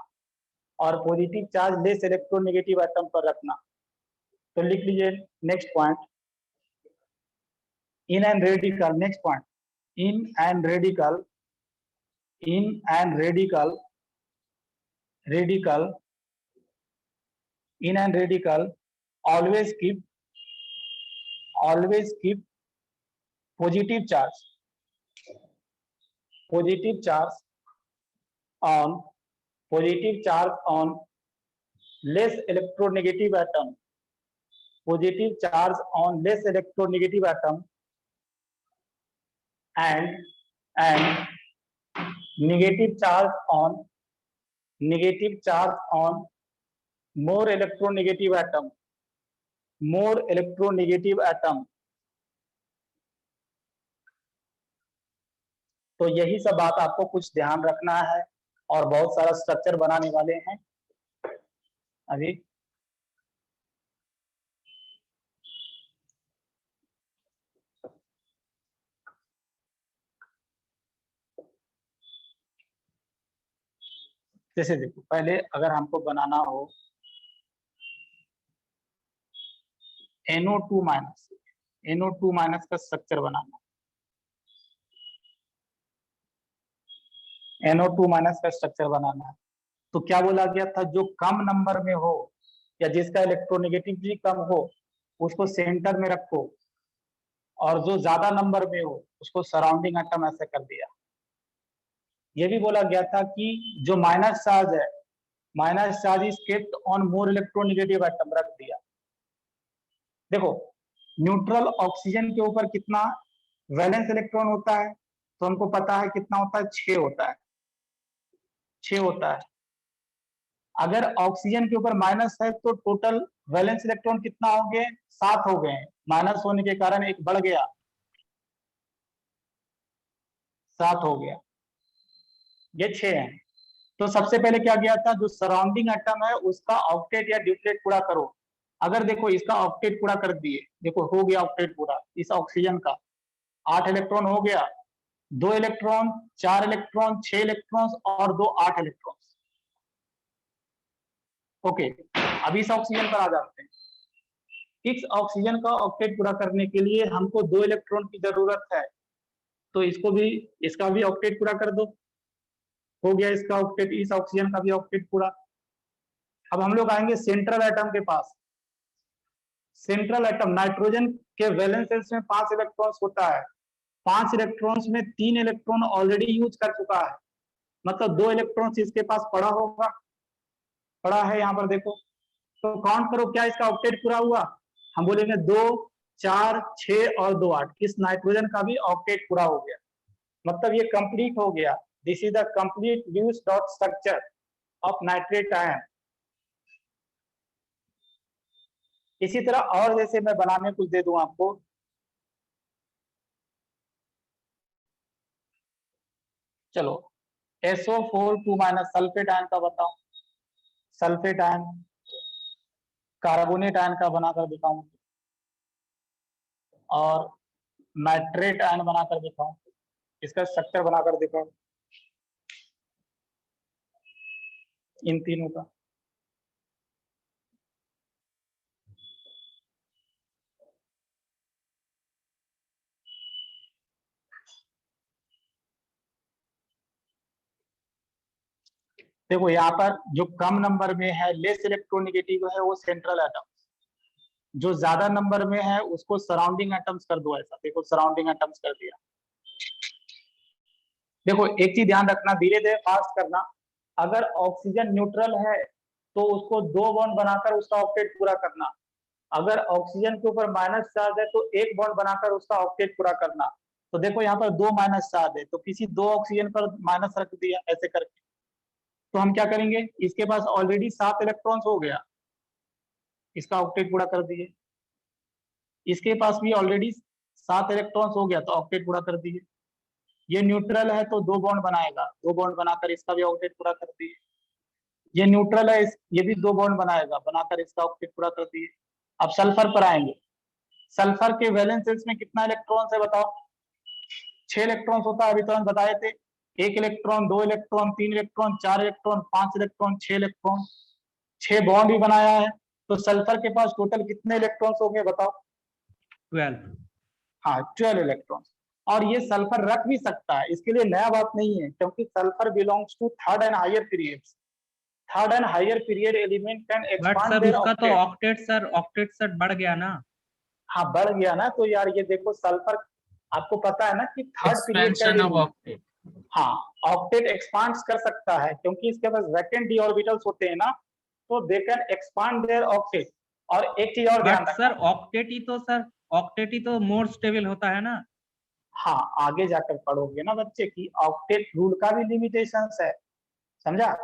और positive charge less electronegative atom पर रखना। तो लिख लीजिए next point, in an radical, next point, in an radical always keep positive charge on less electronegative atom, positive charge on less electronegative atom and negative charge on more electronegative atom। तो यही सब बात आपको कुछ ध्यान रखना है और बहुत सारा स्ट्रक्चर बनाने वाले हैं अभी। जैसे देखो, पहले अगर हमको बनाना हो NO2 माइनस का स्ट्रक्चर बनाना, NO2 माइनस का स्ट्रक्चर बनाना है तो क्या बोला गया था, जो कम नंबर में हो या जिसका इलेक्ट्रोनेगेटिविटी कम हो उसको सेंटर में रखो और जो ज्यादा नंबर में हो उसको सराउंडिंग एटम ऐसे कर दिया। ये भी बोला गया था कि जो माइनस चार्ज है, minus charge is kept on more electronegative atom, रख दिया। देखो न्यूट्रल ऑक्सीजन के ऊपर कितना वैलेंस इलेक्ट्रॉन होता है, तो हमको पता है कितना होता है, 6 होता है, 6 होता है। अगर ऑक्सीजन के ऊपर माइनस है तो टोटल वैलेंस इलेक्ट्रॉन कितना हो गए, 7 हो गए। माइनस होने के कारण एक बढ़ गया, 7 हो गया, ये 6 है। तो सबसे पहले क्या किया था, जो सराउंडिंग एटम है उसका ऑक्टेट या ड्यूप्लेट पूरा करो। अगर देखो इसका ऑक्टेट पूरा कर दिए, देखो हो गया ऑक्टेट पूरा, इस ऑक्सीजन का 8 इलेक्ट्रॉन हो गया, 2 इलेक्ट्रॉन, 4 इलेक्ट्रॉन, 6 इलेक्ट्रॉन और 2 8 इलेक्ट्रॉन। ओके, अब इस ऑक्सीजन पर आ जाते हैं। इस ऑक्सीजन का ऑक्टेट पूरा करने के लिए हमको 2 इलेक्ट्रॉन की जरूरत है, तो इसका भी ऑक्टेट पूरा कर दो। हो गया इसका ऑक्टेट, इस ऑक्सीजन का भी ऑक्टेट पूरा। अब हम लोग आएंगे सेंट्रल एटम के पास। सेंट्रल एटम, नाइट्रोजन के वैलेंस शेल्स में 5 इलेक्ट्रॉन्स होता है, 5 इलेक्ट्रॉन्स में 3 इलेक्ट्रॉन ऑलरेडी यूज कर चुका है, मतलब 2 इलेक्ट्रॉन्स इसके पास पड़ा होगा, पड़ा है यहाँ पर देखो। तो काउंट करो क्या इसका ऑक्टेट पूरा हुआ। हम बोलेंगे 2, 4, 6 और 2, 8। इस नाइट्रोजन का भी ऑक्टेट पूरा हो गया, मतलब ये कंप्लीट हो गया। This is the complete use dot structure of nitrate ion. इसी तरह और जैसे मैं बनाने कुछ दे दूं आपको, चलो SO4 2- सल्फेट आयन का बताओ, सल्फेट आयन कार्बोनेट आयन का बनाकर दिखाऊं और नाइट्रेट आयन बनाकर दिखाऊं, इसका स्ट्रक्चर बनाकर दिखाओ इन तीनों का। देखो यहाँ पर जो कम नंबर में है लेस इलेक्ट्रोनेगेटिव है वो सेंट्रल एटम, जो ज्यादा नंबर में है उसको सराउंडिंग एटम्स कर दो ऐसा। देखो सराउंडिंग एटम्स कर दिया। देखो एक चीज ध्यान रखना, धीरे धीरे फास्ट करना। अगर ऑक्सीजन न्यूट्रल है तो उसको 2 बॉन्ड बनाकर उसका ऑक्टेट पूरा करना। अगर ऑक्सीजन के ऊपर माइनस चार्ज है तो 1 बॉन्ड बनाकर उसका ऑक्टेट पूरा करना। तो देखो यहाँ पर 2 माइनस चार्ज है तो किसी 2 ऑक्सीजन पर माइनस रख दिया ऐसे करके, तो हम क्या करेंगे, इसके पास ऑलरेडी 7 इलेक्ट्रॉन्स हो गया, इसका ऑक्टेट पूरा कर दिए। इसके पास भी ऑलरेडी 7 इलेक्ट्रॉन्स हो गया तो ऑक्टेट पूरा कर दिए। ये न्यूट्रल है तो 2 बॉन्ड बनाएगा, 2 बॉन्ड बनाकर इसका भी ऑक्टेट पूरा कर दिए। ये न्यूट्रल है, ये भी 2 बॉन्ड बनाएगा, बनाकर इसका ऑक्टेट पूरा कर दिए। अब सल्फर पर आएंगे। सल्फर के वैलेंस शेल्स में कितना इलेक्ट्रॉन्स है बताओ। 6 इलेक्ट्रॉन्स होता है, अभी तो हम बताए थे। 1 electron, 2 electron, 3 electron, 4 electron, 5 electron, 6 electron, 6 bond भी बनाया है। तो सल्फर के पास टोटल कितने इलेक्ट्रॉन्स होंगे बताओ। 12। हाँ 12 इलेक्ट्रॉन्स। और ये सल्फर रख भी सकता है, इसके लिए नया बात नहीं है, क्योंकि sulphur belongs to third and higher periods. Third and higher period element can but expand sir their उसका तो ऑक्टेट। ऑक्टेट सर बढ़ गया ना। हाँ बढ़ गया ना, तो यार ये देखो सल्फर, आपको पता है ना कि थर्ड पीरियड का एक्सपेंशन ऑफ एलिमेंट, ऑक्टेट। हाँ ऑक्टेट एक्सपांड कर सकता है, क्योंकि इसके पास वैकेंट डी ऑर्बिटल्स होते हैं ना, तो they can expand their octet. और एक चीज और ध्यान बट रखना, सर ऑक्टेट ही तो मोर स्टेबल होता है ना। हाँ आगे जाकर पढ़ोगे ना बच्चे की ऑक्टेट रूल का भी लिमिटेशंस है, समझा।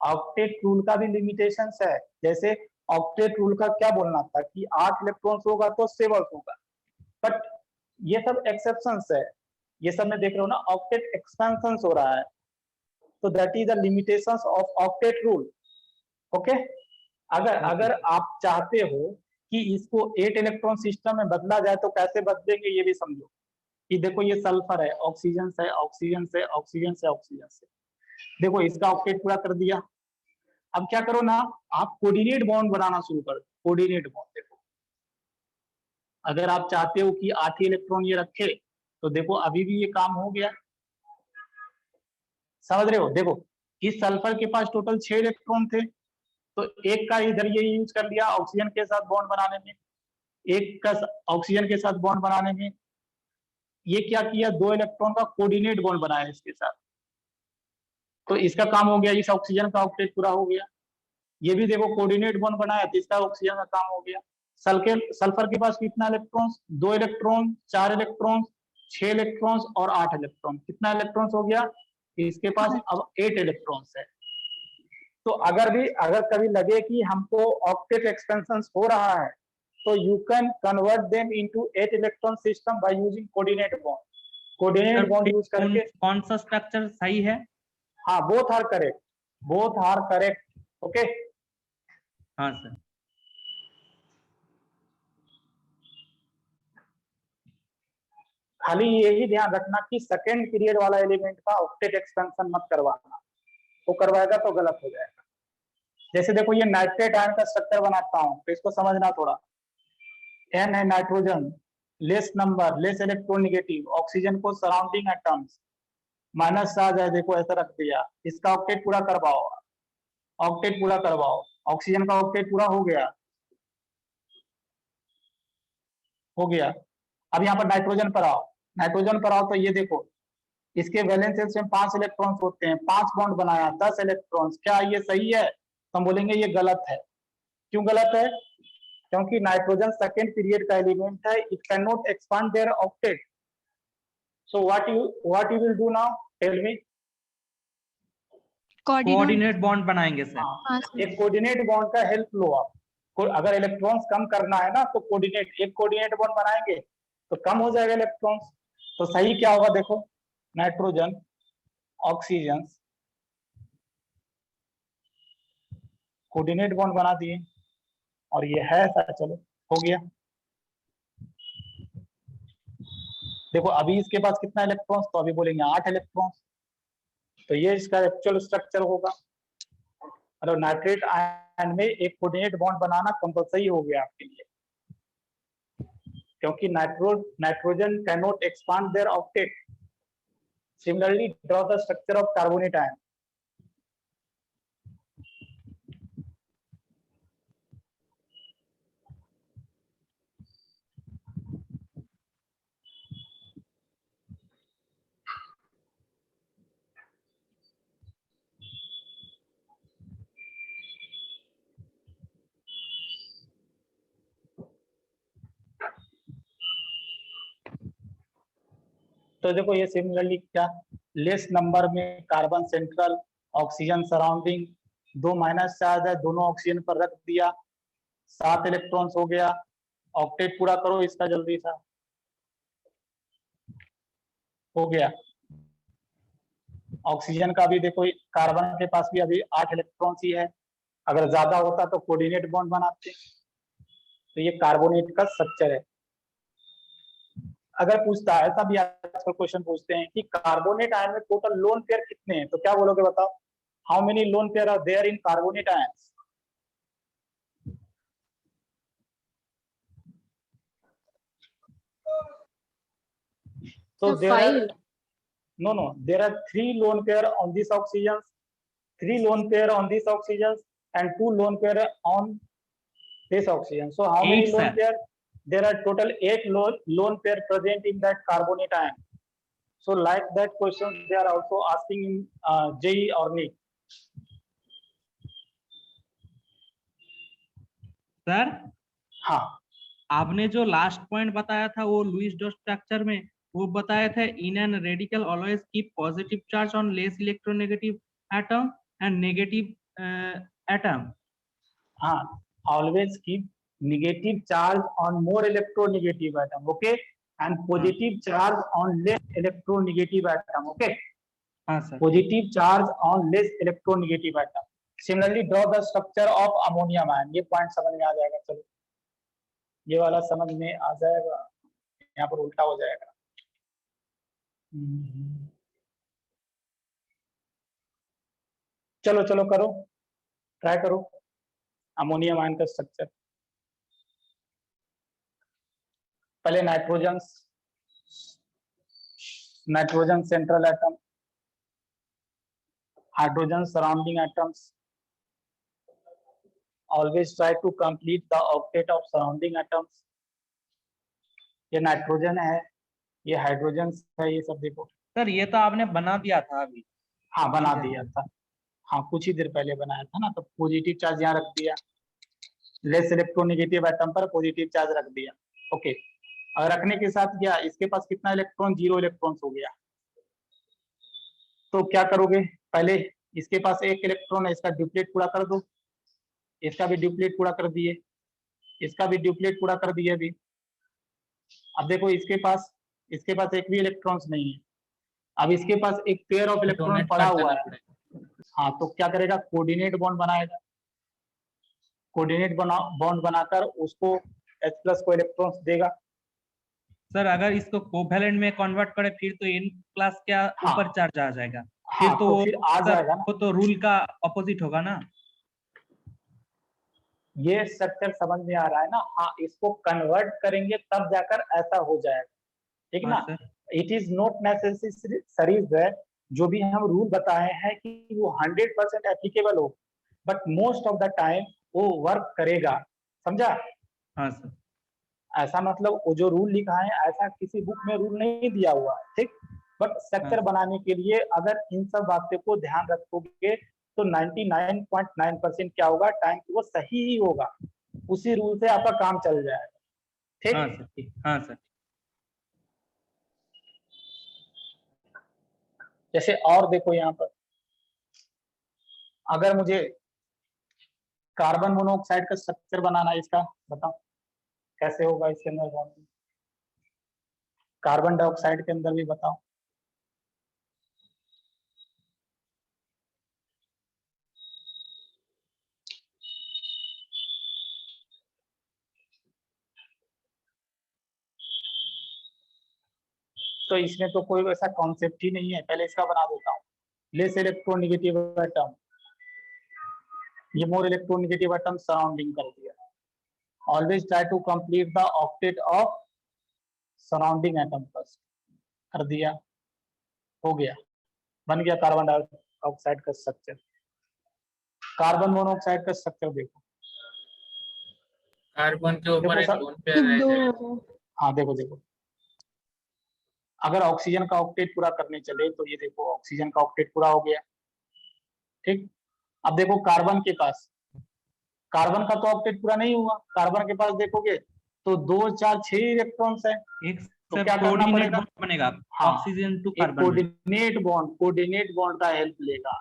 ऑक्टेट रूल का भी लिमिटेशंस है। जैसे ऑक्टेट रूल का क्या बोलना था कि 8 इलेक्ट्रॉन्स होगा तो स्टेबल होगा, बट ये सब एक्सेप्शंस है। ये सब मैं देख रहा हूँ ना, ऑक्टेट एक्सपेंशन हो रहा है, तो that is the limitations of octet rule. Okay, अगर आप चाहते हो कि इसको 8 इलेक्ट्रॉन सिस्टम में बदला जाए तो कैसे बदलेंगे ये भी समझो। कि देखो ये सल्फर है, ऑक्सीजन से ऑक्सीजन से ऑक्सीजन से ऑक्सीजन से, देखो इसका ऑक्टेट पूरा कर दिया। अब क्या करो ना, आप कोऑर्डिनेट बॉन्ड बनाना शुरू कर दो। कोऑर्डिनेट बॉन्ड देखो, अगर आप चाहते हो कि 8 ही इलेक्ट्रॉन ये रखे तो देखो अभी भी ये काम हो गया, समझ रहे हो। देखो इस सल्फर के पास टोटल 6 इलेक्ट्रॉन थे, तो एक का इधर ये यूज कर लिया ऑक्सीजन के साथ बॉन्ड बनाने में, एक का ऑक्सीजन के साथ बॉन्ड बनाने में। ये क्या किया, 2 इलेक्ट्रॉन का कोऑर्डिनेट बॉन्ड बनाया इसके साथ, तो इसका काम हो गया, इस ऑक्सीजन का ऑक्टेट पूरा हो गया। ये भी देखो कोऑर्डिनेट बॉन्ड बनाया तो इसका ऑक्सीजन का काम हो गया। सल्फर के पास कितना इलेक्ट्रॉन्स, 2 इलेक्ट्रॉन, 4 इलेक्ट्रॉन, 6 इलेक्ट्रॉन्स और 8 इलेक्ट्रॉन, कितना इलेक्ट्रॉन्स हो गया इसके पास, अब 8 इलेक्ट्रॉन्स है। तो अगर कभी लगे कि हमको ऑक्टेट एक्सपेंशन हो रहा है तो you can convert them into 8 electron system by using coordinate bond. Coordinate bond use करके कौन सा स्ट्रक्चर सही है। हाँ both are correct, both are correct. Okay हाँ सर। खाली यही ध्यान रखना कि सेकेंड पीरियड वाला एलिमेंट का ऑक्टेट एक्सपेंशन मत करवाना, वो करवाएगा तो गलत हो जाएगा। जैसे देखो ये नाइट्रेट आयन का स्ट्रक्चर बनाता हूं तो इसको समझना थोड़ा। N है nitrogen, less number, less electronegative, oxygen को सराउंडिंग एटम्स, माइनस चार्ज है, देखो ऐसा रख दिया। इसका ऑक्टेट पूरा करवाओ, ऑक्टेट पूरा करवाओ। ऑक्सीजन का ऑक्टेट पूरा हो गया, हो गया। अब यहाँ पर नाइट्रोजन पर आओ, नाइट्रोजन पर आओ तो ये देखो, इसके वैलेंस शेल्स में 5 इलेक्ट्रॉन्स होते हैं, 5 बॉन्ड बनाया 10 इलेक्ट्रॉन्स, क्या ये सही है? तो हम बोलेंगे ये गलत है। क्यों गलत है? क्योंकि नाइट्रोजन सेकंड पीरियड का एलिमेंट है, it can not expand their octet. So what you will do now, tell me. Coordinate bond बनाएंगे सर। हाँ सर। एक कोऑर्डिनेट बॉन्ड का हेल्प लो आप। अगर इलेक्ट्रॉन्स कम करना है ना तो एक कोऑर्डिनेट बॉन्ड बनाएंगे तो कम हो जाएगा इलेक्ट्रॉन्स। तो सही क्या होगा देखो, नाइट्रोजन ऑक्सीजन कोऑर्डिनेट बॉन्ड बना दिए और ये है ऐसा, चलो हो गया। देखो अभी इसके पास कितना इलेक्ट्रॉन्स, तो अभी बोलेंगे 8 इलेक्ट्रॉन्स, तो ये इसका एक्चुअल स्ट्रक्चर होगा। मतलब नाइट्रेट आयन में एक कोऑर्डिनेट बॉन्ड बनाना कंपलसरी हो गया आपके लिए, क्योंकि nitrogen can not expand their octet. Similarly draw the structure of carbonate ion. तो देखो ये सिमिलरली क्या, लेस नंबर में carbon central, oxygen surrounding, 2 minus charge है, दोनों ऑक्सीजन पर रख दिया, 7 इलेक्ट्रॉन्स हो गया। ऑक्टेट पूरा करो इसका जल्दी सा, हो गया। ऑक्सीजन का भी देखो, कार्बन के पास भी अभी 8 इलेक्ट्रॉन्स ही है, अगर ज्यादा होता तो कोऑर्डिनेट बॉन्ड बनाते। तो ये कार्बोनेट का स्ट्रक्चर है। अगर पूछता है, ऐसा भी आजकल क्वेश्चन पूछते हैं कि कार्बोनेट आयन में टोटल लोन पेयर कितने हैं, तो क्या बोलोगे बताओ, how many lone pair are there in carbonate ions? So there are there are 3 lone pair on these oxygens, 3 lone pair on these oxygens, and 2 lone pair on this oxygen. So how many lone pair? There are total 8 lone pair present in that carbonate ion. So like that question they are also asking in JEE or NEET. Sir हाँ, आपने जो last point बताया था वो Lewis dot structure में वो बताया था, in an radical always keep positive charge on less electronegative atom and negative atom. हाँ, always keep negative charge on more electronegative atom, okay, and positive charge on less electronegative atom, okay. हाँ sir. Positive charge on less electronegative atom. Similarly, draw the structure of ammonium ion. ये point समझ में आ जाएगा, चलो ये वाला समझ में आ जाएगा, यहाँ पर उल्टा हो जाएगा। चलो चलो करो, ट्राई करो अमोनियम आयन का स्ट्रक्चर। पहले nitrogen central atom, hydrogen surrounding atoms, always try to complete the octet of surrounding atoms. ये नाइट्रोजन है, ये हाइड्रोजन है, ये सब देखो। सर ये तो आपने बना दिया था अभी। हाँ बना दिया था, हाँ कुछ ही देर पहले बनाया था ना। तो पॉजिटिव चार्ज यहाँ रख दिया, लेस इलेक्ट्रोनेगेटिव एटम पर पॉजिटिव चार्ज रख दिया, ओके। और रखने के साथ क्या, इसके पास कितना इलेक्ट्रॉन, 0 इलेक्ट्रॉन हो गया। तो क्या करोगे, पहले इसके पास 1 इलेक्ट्रॉन है, इसका ड्यूप्लेट पूरा कर दो, इसका भी ड्यूप्लेट पूरा कर दिए, इसका भी ड्यूप्लेट पूरा कर दिए अभी। अब देखो इसके पास एक भी इलेक्ट्रॉन्स नहीं है, अब इसके पास एक पेयर ऑफ इलेक्ट्रॉन पड़ा हुआ है। हाँ तो क्या करेगा, कोऑर्डिनेट बॉन्ड बनाएगा, कोऑर्डिनेट बॉन्ड बनाकर उसको H+ को इलेक्ट्रॉन्स देगा। सर अगर इसको कोवैलेंट में कन्वर्ट करें फिर तो N+ क्या हाँ, ऊपर चार्ज आ जाएगा। हाँ, फिर तो फिर आ जाएगा ना, वो तो रूल का अपोजिट होगा ना। ये स्ट्रक्चर समझ में आ रहा है ना। हाँ, इसको कन्वर्ट करेंगे तब जाकर ऐसा हो जाएगा, ठीक ना। It is not necessary that जो भी हम रूल बताए हैं कि वो 100% एप्लीकेबल हो, but most of the time वो वर्क करेगा, समझा। हाँ सर। ऐसा मतलब वो जो रूल लिखा है ऐसा किसी बुक में रूल नहीं दिया हुआ है, ठीक। बट स्ट्रक्चर बनाने के लिए अगर इन सब बातों को ध्यान रखोगे तो 99.9% क्या होगा, टाइम वो सही ही होगा, उसी रूल से आपका काम चल जाएगा, ठीक। हाँ सर, ठीक, हाँ सर। जैसे और देखो यहाँ पर, अगर मुझे कार्बन मोनोऑक्साइड का स्ट्रक्चर बनाना है, इसका बताओ कैसे होगा, इसके अंदर बॉन्ड, कार्बन डाइऑक्साइड के अंदर भी बताओ। तो इसमें तो कोई ऐसा कॉन्सेप्ट ही नहीं है, पहले इसका बना देता हूँ। लेस इलेक्ट्रोनेगेटिव एटम, ये मोर इलेक्ट्रोनेगेटिव एटम सराउंडिंग कर दिया। Always try to complete the octet of surrounding atom first, कर दिया, हो गया, बन गया कार्बन डाइऑक्साइड का स्ट्रक्चर। कार्बन मोनोऑक्साइड का स्ट्रक्चर देखो, कार्बन के ऊपर एक देखो लोन पेयर रह जाएगा। हाँ देखो देखो, अगर ऑक्सीजन का ऑक्टेट पूरा करने चले तो ये देखो ऑक्सीजन का ऑक्टेट पूरा हो गया, ठीक। अब देखो कार्बन के पास, कार्बन का तो ऑक्टेट पूरा नहीं हुआ, कार्बन के पास देखोगे तो 2 4 6 इलेक्ट्रॉन्स है। एक तो सर क्या करना कोऑर्डिनेट पड़ेगा, बॉन्ड बनेगा हाँ, ऑक्सीजन टू एक कार्बन में। कोऑर्डिनेट बॉन्ड का हेल्प लेगा,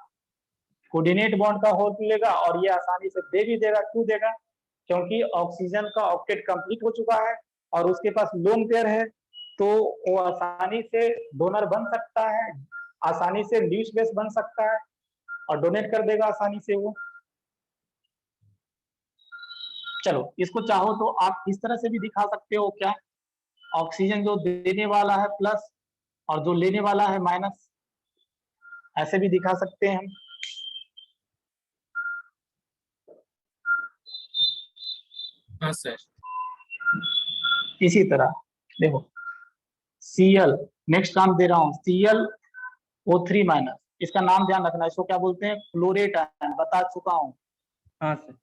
कोऑर्डिनेट बॉन्ड का हेल्प लेगा, और ये आसानी से दे भी देगा। क्यों देगा, क्योंकि ऑक्सीजन का ऑक्टेट कंप्लीट हो चुका है और उसके पास लोन पेयर है, तो वो आसानी से डोनर बन सकता है, आसानी से ल्यूस बेस बन सकता है और डोनेट कर देगा आसानी से वो। चलो इसको चाहो तो आप इस तरह से भी दिखा सकते हो, क्या, ऑक्सीजन जो देने वाला है प्लस और जो लेने वाला है माइनस, ऐसे भी दिखा सकते हैं हम। हाँ सर। इसी तरह देखो Cl, नेक्स्ट नाम दे रहा हूँ ClO3 माइनस, इसका नाम ध्यान रखना, इसको क्या बोलते हैं, क्लोरेट आयन, बता चुका हूँ। हाँ सर।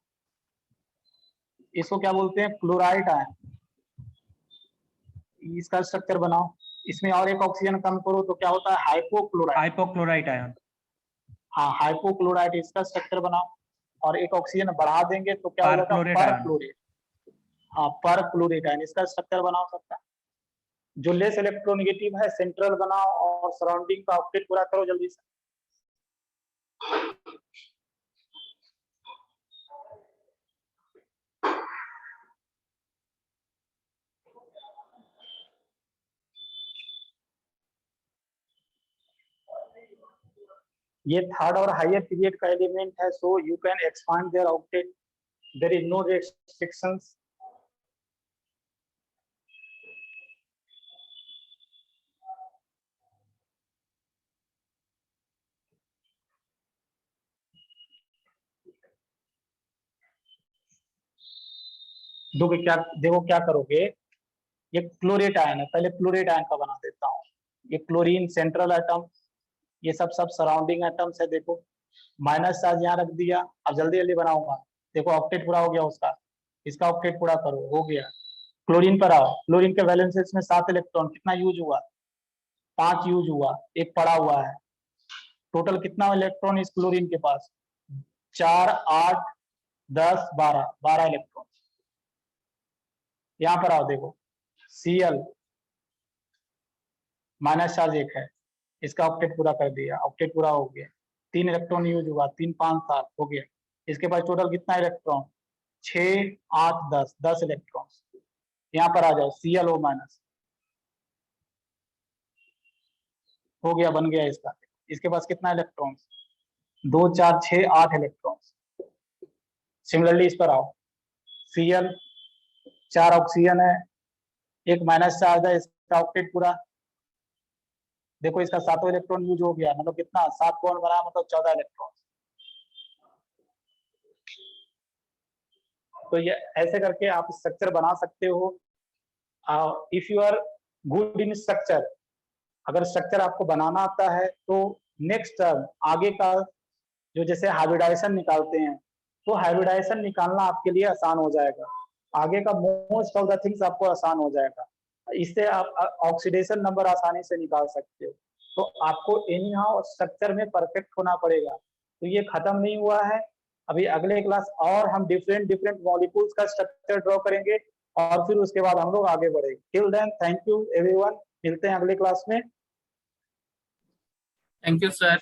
इसको क्या बोलते हैं, क्लोराइड आयन। इसका स्ट्रक्चर बनाओ, इसमें और एक ऑक्सीजन कम करो तो क्या होता है, हाइपोक्लोराइड। Hypochlorite ion. हाँ हाइपोक्लोराइड, इसका स्ट्रक्चर बनाओ, और एक ऑक्सीजन बढ़ा देंगे तो क्या हो जाएगा, परक्लोरेट आयन। परक्लोरेट। हाँ परक्लोरेट आयन, इसका स्ट्रक्चर बनाओ सकता है। जो लेस इलेक्ट्रोनेगेटिव है सेंट्रल बनाओ और सराउंडिंग का ऑक्टेट पूरा करो जल्दी से। ये थर्ड और हायर पीरियड का एलिमेंट है, so you can expand their octet, there is no restrictions. देखो क्या करोगे, ये क्लोरेट आयन है, पहले क्लोरेट आयन का बना देता हूँ। ये क्लोरीन सेंट्रल एटम, ये सब सराउंडिंग एटम्स है। देखो माइनस चार्ज यहाँ रख दिया, अब जल्दी जल्दी बनाऊंगा। देखो ऑक्टेट पूरा हो गया उसका, इसका ऑक्टेट पूरा करो, हो गया। क्लोरीन पर आओ, क्लोरीन के वैलेंसेस में 7 इलेक्ट्रॉन, कितना यूज हुआ, 5 यूज हुआ, एक पड़ा हुआ है। टोटल कितना इलेक्ट्रॉन इस क्लोरीन के पास, 4 8 10 12 इलेक्ट्रॉन। यहाँ पर आओ, देखो Cl माइनस चार्ज 1 है, इसका ऑक्टेट पूरा कर दिया, ऑक्टेट पूरा हो गया। 3 इलेक्ट्रॉन यूज हुआ, 3 5 7 हो गया। इसके पास टोटल कितना इलेक्ट्रॉन, 6 8 10 इलेक्ट्रॉन। यहाँ पर आ जाओ ClO माइनस, हो गया, बन गया इसका। इसके पास कितना इलेक्ट्रॉन, 2 4 6 8 इलेक्ट्रॉन। सिमिलरली इस पर आओ, Cl 4 ऑक्सीजन है, एक माइनस चार्ज है, इसका ऑक्टेट पूरा। देखो इसका 7वां इलेक्ट्रॉन यूज हो गया, मतलब कितना, 7 कौन बना, मतलब 14 इलेक्ट्रॉन। तो ये ऐसे करके आप स्ट्रक्चर बना सकते हो। If you are good in structure, अगर स्ट्रक्चर आपको बनाना आता है तो नेक्स्ट टर्म आगे का जो जैसे हाइब्रिडाइजेशन निकालते हैं, तो हाइब्रिडाइजेशन निकालना आपके लिए आसान हो जाएगा। आगे का मोस्ट ऑफ द थिंग्स आपको आसान हो जाएगा। इससे आप ऑक्सीडेशन नंबर आसानी से निकाल सकते हो। तो आपको एनी हाउ स्ट्रक्चर में परफेक्ट होना पड़ेगा। तो ये खत्म नहीं हुआ है, अभी अगले क्लास और हम डिफरेंट मॉलिक्यूल्स का स्ट्रक्चर ड्रॉ करेंगे और फिर उसके बाद हम लोग आगे बढ़ेंगे। Till then thank you everyone, मिलते हैं अगले क्लास में। Thank you sir.